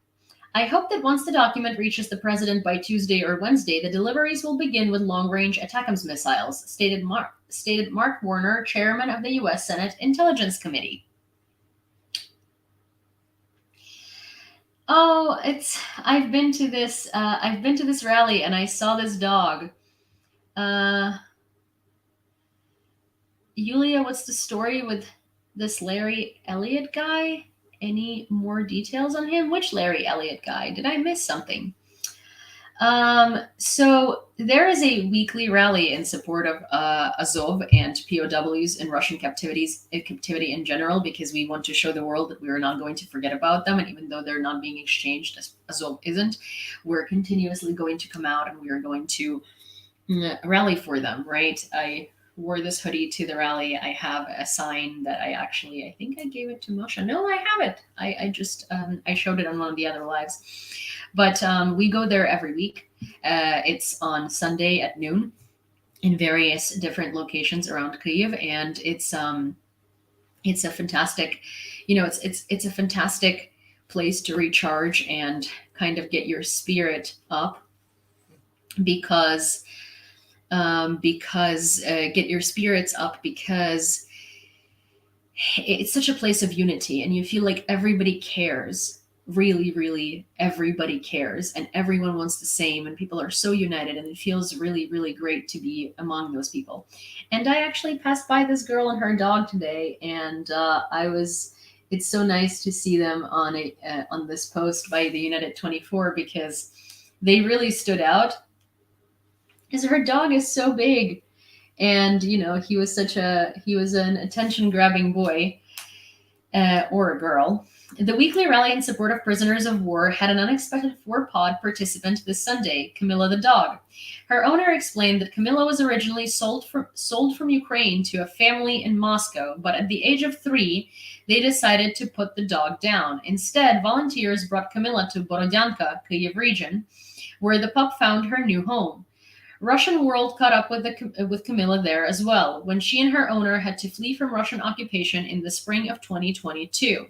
I hope that once the document reaches the president by Tuesday or Wednesday, the deliveries will begin with long-range ATACMS missiles, stated Mark Warner, chairman of the U.S. Senate Intelligence Committee. Oh, it's I've been to this rally and I saw this dog. Uh, Yulia, what's the story with this Larry Elliott guy? Any more details on him? Which Larry Elliott guy? Did I miss something? So there is a weekly rally in support of Azov and POWs in Russian captivity in general, because we want to show the world that we are not going to forget about them. And even though they're not being exchanged, as Azov isn't, we're continuously going to come out and we are going to rally for them, right? I wore this hoodie to the rally. I have a sign that I think I gave it to Moshe. No, I have it. I just I showed it on one of the other lives. But we go there every week. It's on Sunday at noon in various different locations around Kyiv, and it's a fantastic, it's a fantastic place to recharge and kind of get your spirit up, because get your spirits up, because it's such a place of unity and you feel like everybody cares. Really, really, everybody cares and everyone wants the same, and people are so united, and it feels really, really great to be among those people. And I actually passed by this girl and her dog today, and it's so nice to see them on this post by the United 24, because they really stood out, because her dog is so big, and he was an attention grabbing boy, or a girl. The weekly rally in support of prisoners of war had an unexpected four-pod participant this Sunday, Camilla the dog. Her owner explained that Camilla was originally sold from Ukraine to a family in Moscow, but at the age of 3, they decided to put the dog down. Instead, volunteers brought Camilla to Borodyanka, Kyiv region, where the pup found her new home. Russian World caught up with Camilla there as well, when she and her owner had to flee from Russian occupation in the spring of 2022.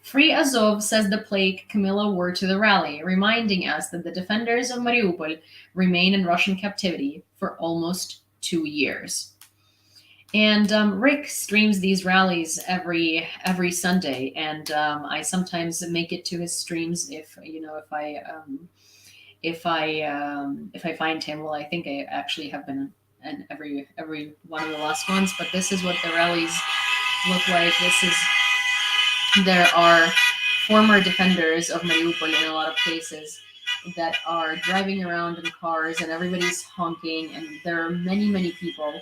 Free Azov says the plague Camilla wore to the rally, reminding us that the defenders of Mariupol remain in Russian captivity for almost 2 years. And Rick streams these rallies every Sunday, and I sometimes make it to his streams if I find him. Well, I think I actually have been in every one of the last ones, but this is what the rallies look like. There are former defenders of Mariupol in a lot of places that are driving around in cars, and everybody's honking, and there are many, many people,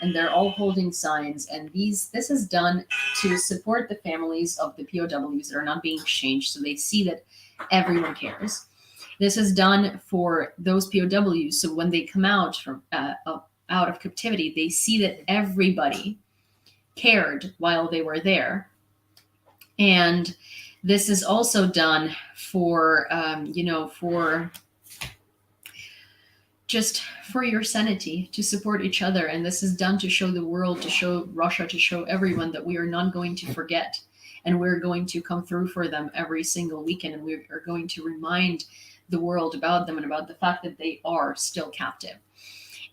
and they're all holding signs, and this is done to support the families of the POWs that are not being exchanged, so they see that everyone cares. This is done for those POWs, so when they come out of captivity, they see that everybody cared while they were there. And this is also done for for your sanity, to support each other. And this is done to show the world, to show Russia, to show everyone that we are not going to forget, and we're going to come through for them every single weekend, and we are going to remind the world about them and about the fact that they are still captive.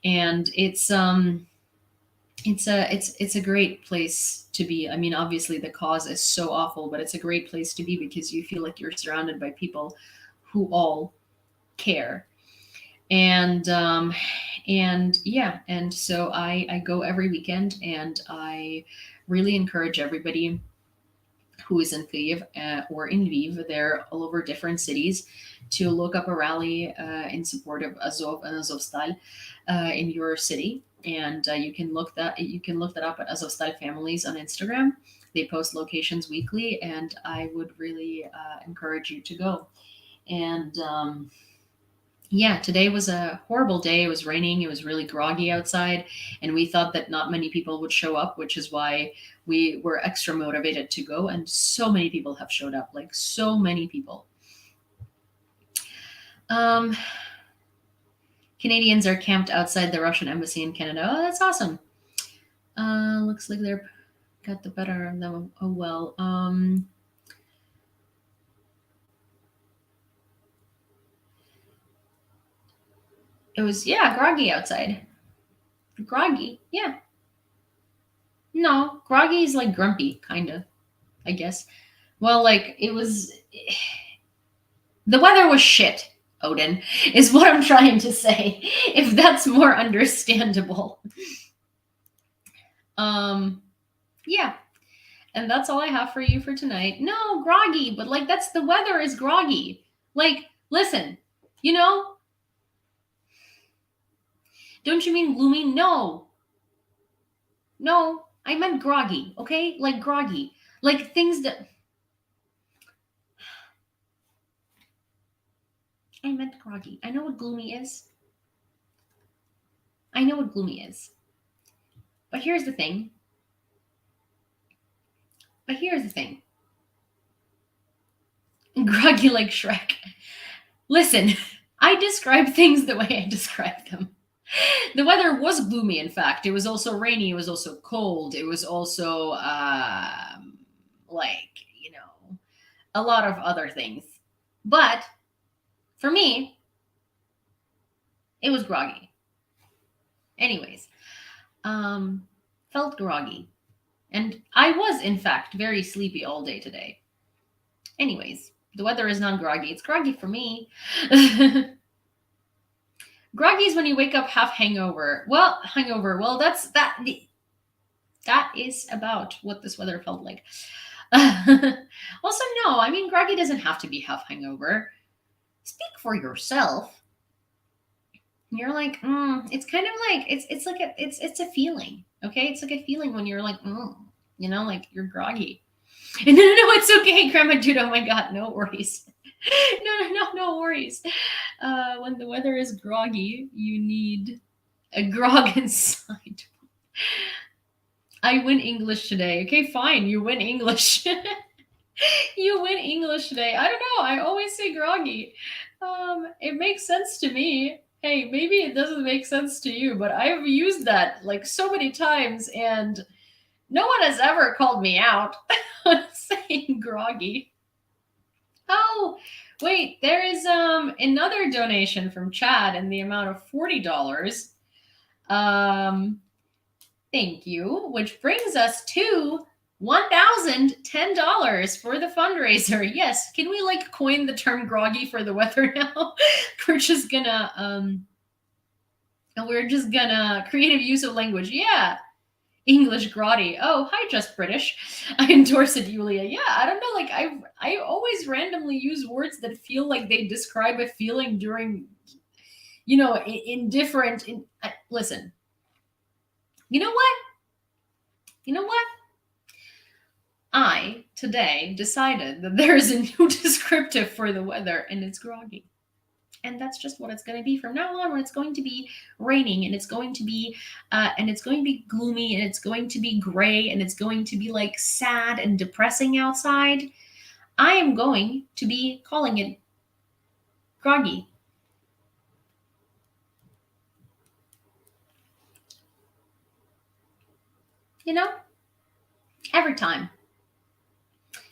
And it's a great place to be. I mean, obviously the cause is so awful, but it's a great place to be because you feel like you're surrounded by people who all care. And so I go every weekend, and I really encourage everybody who is in Kyiv or in Lviv, they're all over different cities, to look up a rally in support of Azov and Azovstal in your city. And you can look that up at Azovstal Families on Instagram. They post locations weekly, and I would really encourage you to go. And today was a horrible day. It was raining. It was really groggy outside, and we thought that not many people would show up, which is why we were extra motivated to go. And so many people have showed up, like so many people. Canadians are camped outside the Russian embassy in Canada. Oh, that's awesome. Looks like they're got the better of them. Oh well. It was, yeah, groggy outside. Groggy, yeah. No, groggy is like grumpy, kind of, I guess. Well, like it was, the weather was shit, Odin, is what I'm trying to say, if that's more understandable. Um, yeah, and that's all I have for you for tonight. No, groggy, but like that's the weather is groggy. Like, listen, you know, don't you mean gloomy? No, no, I meant groggy, okay? Like groggy. Like things that I meant groggy. I know what gloomy is. I know what gloomy is. But here's the thing. But here's the thing. Groggy like Shrek. Listen, I describe things the way I describe them. The weather was gloomy, in fact. It was also rainy. It was also cold. It was also, like, you know, a lot of other things. But for me, it was groggy. Anyways, felt groggy. And I was, in fact, very sleepy all day today. Anyways, the weather is not groggy. It's groggy for me. Groggy is when you wake up half hangover. Well, hangover. Well, that is about what this weather felt like. Also, no, I mean groggy doesn't have to be half hangover. Speak for yourself. You're like, it's kind of like it's like it's a feeling. Okay, it's like a feeling when you're like, you know, like you're groggy. No, it's okay, Grandma Dude. Oh my God, no worries. No worries. When the weather is groggy, you need a grog inside. I win English today. Okay, fine. You win English. You win English today. I don't know. I always say groggy. It makes sense to me. Hey, maybe it doesn't make sense to you, but I've used that like so many times, and no one has ever called me out on saying groggy. Oh, wait, there is another donation from Chad in the amount of $40. Um Thank you, which brings us to $1,010 for the fundraiser. Yes, can we like coin the term groggy for the weather now? we're just gonna we're just gonna creative use of language. Yeah. English grotty. Oh, hi, just British. I endorse it, Yulia. Yeah, I don't know. Like I always randomly use words that feel like they describe a feeling during, you know, in different. Listen, you know what? You know what? I today decided that there is a new descriptive for the weather, and it's groggy. And that's just what it's going to be from now on. When it's going to be raining, and it's going to be gloomy, and it's going to be gray, and it's going to be like sad and depressing outside. I am going to be calling it groggy. You know, every time.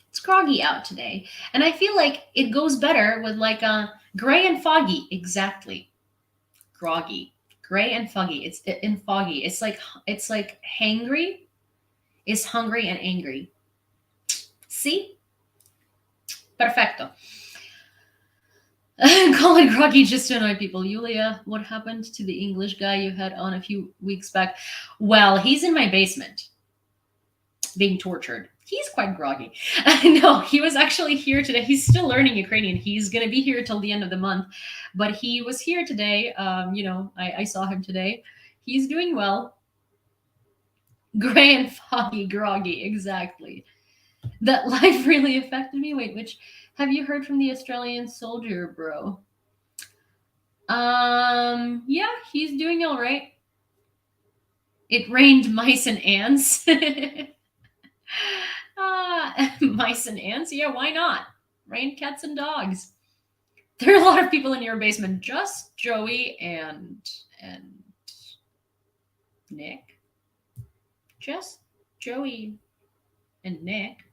It's groggy out today, and I feel like it goes better with like a gray and foggy. Exactly, groggy, gray and foggy. It's in foggy. It's like hangry. Is hungry and angry. See? Perfecto. Call it groggy just to annoy people. Yulia, what happened to the English guy you had on a few weeks back? Well, he's in my basement being tortured. He's quite groggy. No, he was actually here today. He's still learning Ukrainian. He's going to be here till the end of the month. But he was here today. I saw him today. He's doing well. Gray and foggy, groggy, exactly. That life really affected me. Wait, which have you heard from the Australian soldier, bro? Yeah, he's doing all right. It rained mice and ants. Mice and ants? Yeah, why not? Rain cats and dogs. There are a lot of people in your basement. Just Joey and Nick. Just Joey and Nick.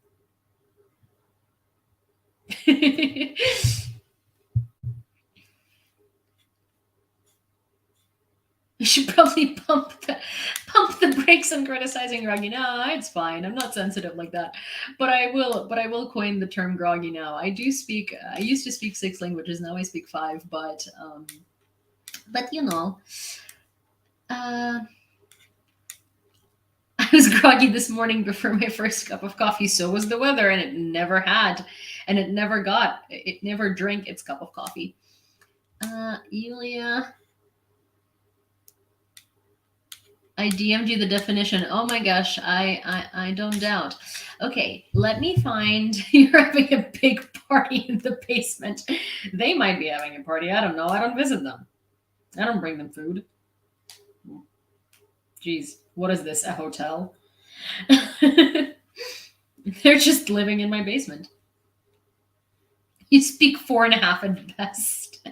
You should probably pump the brakes on criticizing groggy. No, it's fine. I'm not sensitive like that. But I will coin the term groggy now. I used to speak 6 languages, now I speak 5, but uh I was groggy this morning before my first cup of coffee. So was the weather, and it never drank its cup of coffee. Yulia, I DM'd you the definition. Oh my gosh, I don't doubt. Okay, let me find. You're having a big party in the basement. They might be having a party. I don't know. I don't visit them. I don't bring them food. Jeez, what is this? A hotel? They're just living in my basement. You speak 4.5 at best.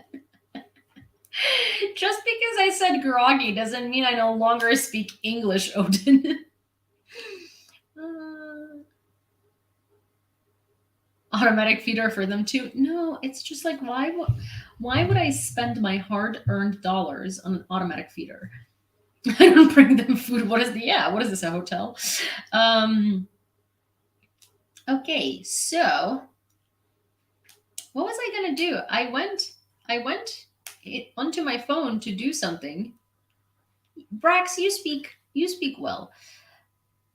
Just because I said groggy doesn't mean I no longer speak English, Odin. Automatic feeder for them too. No, it's just like why would I spend my hard-earned dollars on an automatic feeder? I don't bring them food. What is this, a hotel? Okay, so what was I gonna do? I went onto my phone to do something. Brax, you speak well.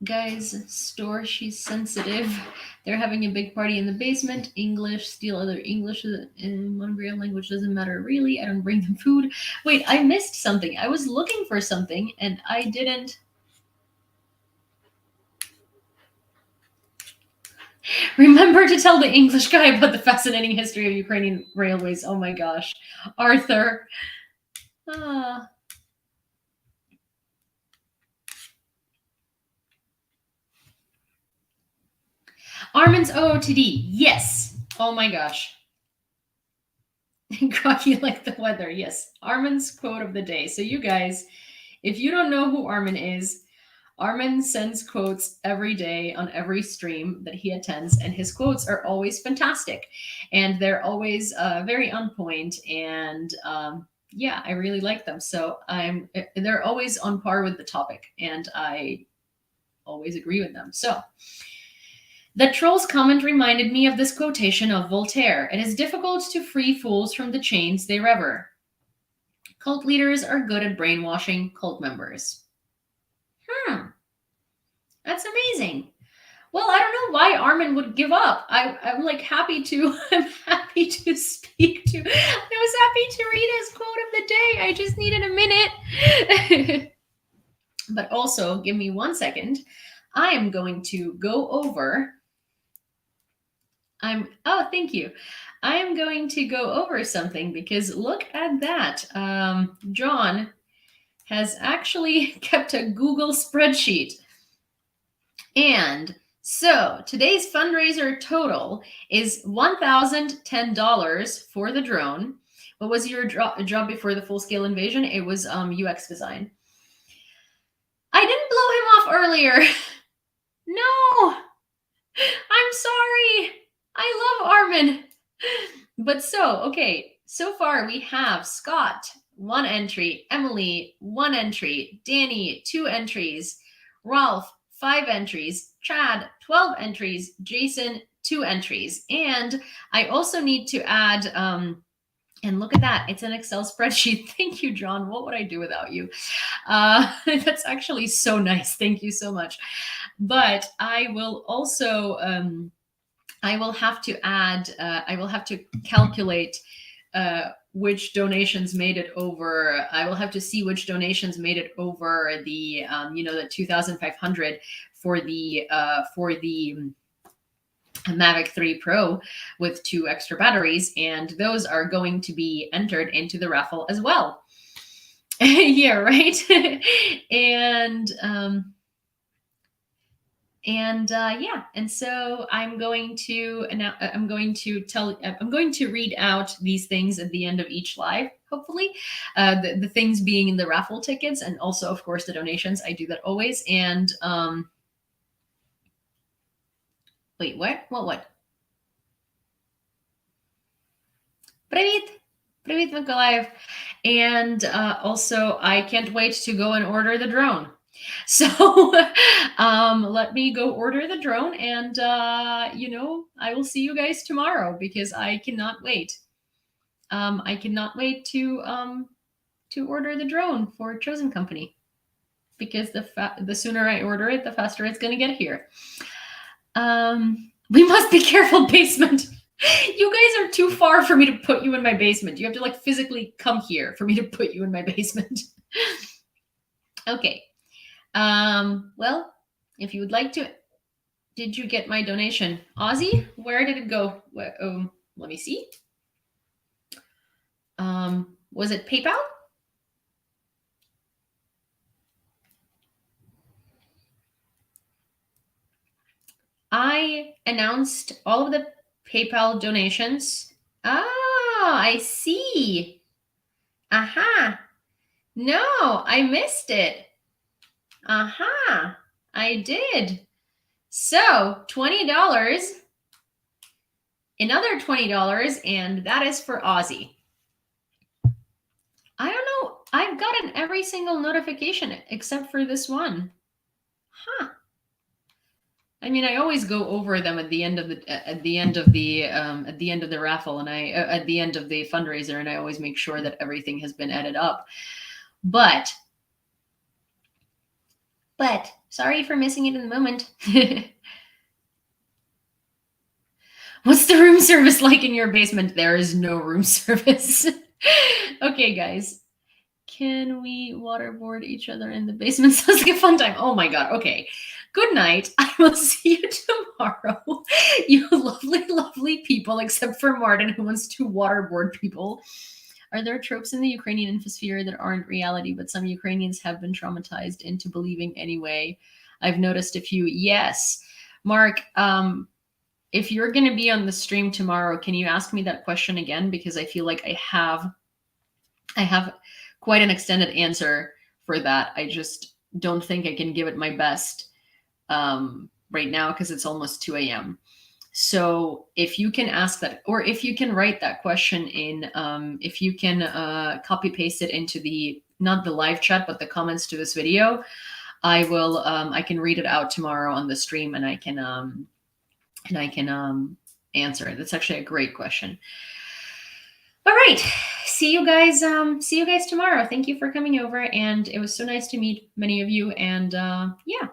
Guys, store, she's sensitive. They're having a big party in the basement. English, steal other English in Mongolian language, doesn't matter really. I don't bring them food. Wait, I missed something. I was looking for something and I didn't. Remember to tell the English guy about the fascinating history of Ukrainian railways. Oh my gosh. Arthur. Ah. Armin's OOTD. Yes. Oh my gosh. Groggy like the weather. Yes. Armin's quote of the day. So you guys, if you don't know who Armin is, Armin sends quotes every day on every stream that he attends, and his quotes are always fantastic, and they're always very on point. And yeah, I really like them. So they're always on par with the topic, and I always agree with them. So the troll's comment reminded me of this quotation of Voltaire. It is difficult to free fools from the chains they rever. Cult leaders are good at brainwashing cult members. That's amazing. Well, I don't know why Armin would give up. I'm like happy to. I'm happy to speak to. I was happy to read his quote of the day. I just needed a minute. But also, give me 1 second. I am going to go over. Oh, thank you. I am going to go over something because look at that. John has actually kept a Google spreadsheet. And so today's fundraiser total is $1,010 for the drone. What was your job before the full-scale invasion? It was UX design. I didn't blow him off earlier. No, I'm sorry. I love Armin. But okay, so far we have Scott, 1 entry, Emily, 1 entry, Danny, 2 entries, Ralph, 5 entries, Chad, 12 entries, Jason, 2 entries. And I also need to add, and look at that, it's an Excel spreadsheet. Thank you, John. What would I do without you? That's actually so nice. Thank you so much. But I will also, I will have to add, I will have to calculate which donations made it over. I will have to see which donations made it over the, the 2,500 for the Mavic 3 Pro with 2 extra batteries, and those are going to be entered into the raffle as well. Yeah, right. Yeah, and so I'm going to read out these things at the end of each live, hopefully. The things being in the raffle tickets, and also, of course, the donations. I do that always. And wait, what? Привіт, Миколаїв. And also, I can't wait to go and order the drone. So let me go order the drone, and I will see you guys tomorrow because I cannot wait. I cannot wait to order the drone for Chosen Company, because the sooner I order it, the faster it's going to get here. We must be careful, basement. You guys are too far for me to put you in my basement. You have to like physically come here for me to put you in my basement. Okay. Well, if you would like to, did you get my donation? Ozzy, where did it go? Let me see. Was it PayPal? I announced all of the PayPal donations. Ah, I see. Aha. No, I missed it. Aha, I did. So $20, another $20, and that is for Ozzy. I don't know. I've gotten every single notification except for this one. Huh. I mean, I always go over them at the end of the raffle, and at the end of the fundraiser, and I always make sure that everything has been added up. But sorry for missing it in the moment. What's the room service like in your basement? There is no room service. Okay, guys. Can we waterboard each other in the basement? Sounds like a fun time. Oh my god. Okay. Good night. I will see you tomorrow. You lovely, lovely people, except for Martin, who wants to waterboard people. Are there tropes in the Ukrainian infosphere that aren't reality, but some Ukrainians have been traumatized into believing anyway? I've noticed a few. Yes. Mark, if you're going to be on the stream tomorrow, can you ask me that question again? Because I feel like I have quite an extended answer for that. I just don't think I can give it my best right now because it's almost 2 a.m. So if you can ask that, or if you can write that question in, if you can copy paste it into not the live chat, but the comments to this video, I can read it out tomorrow on the stream, and I can answer it. That's actually a great question. All right. See you guys tomorrow. Thank you for coming over, and it was so nice to meet many of you. And yeah,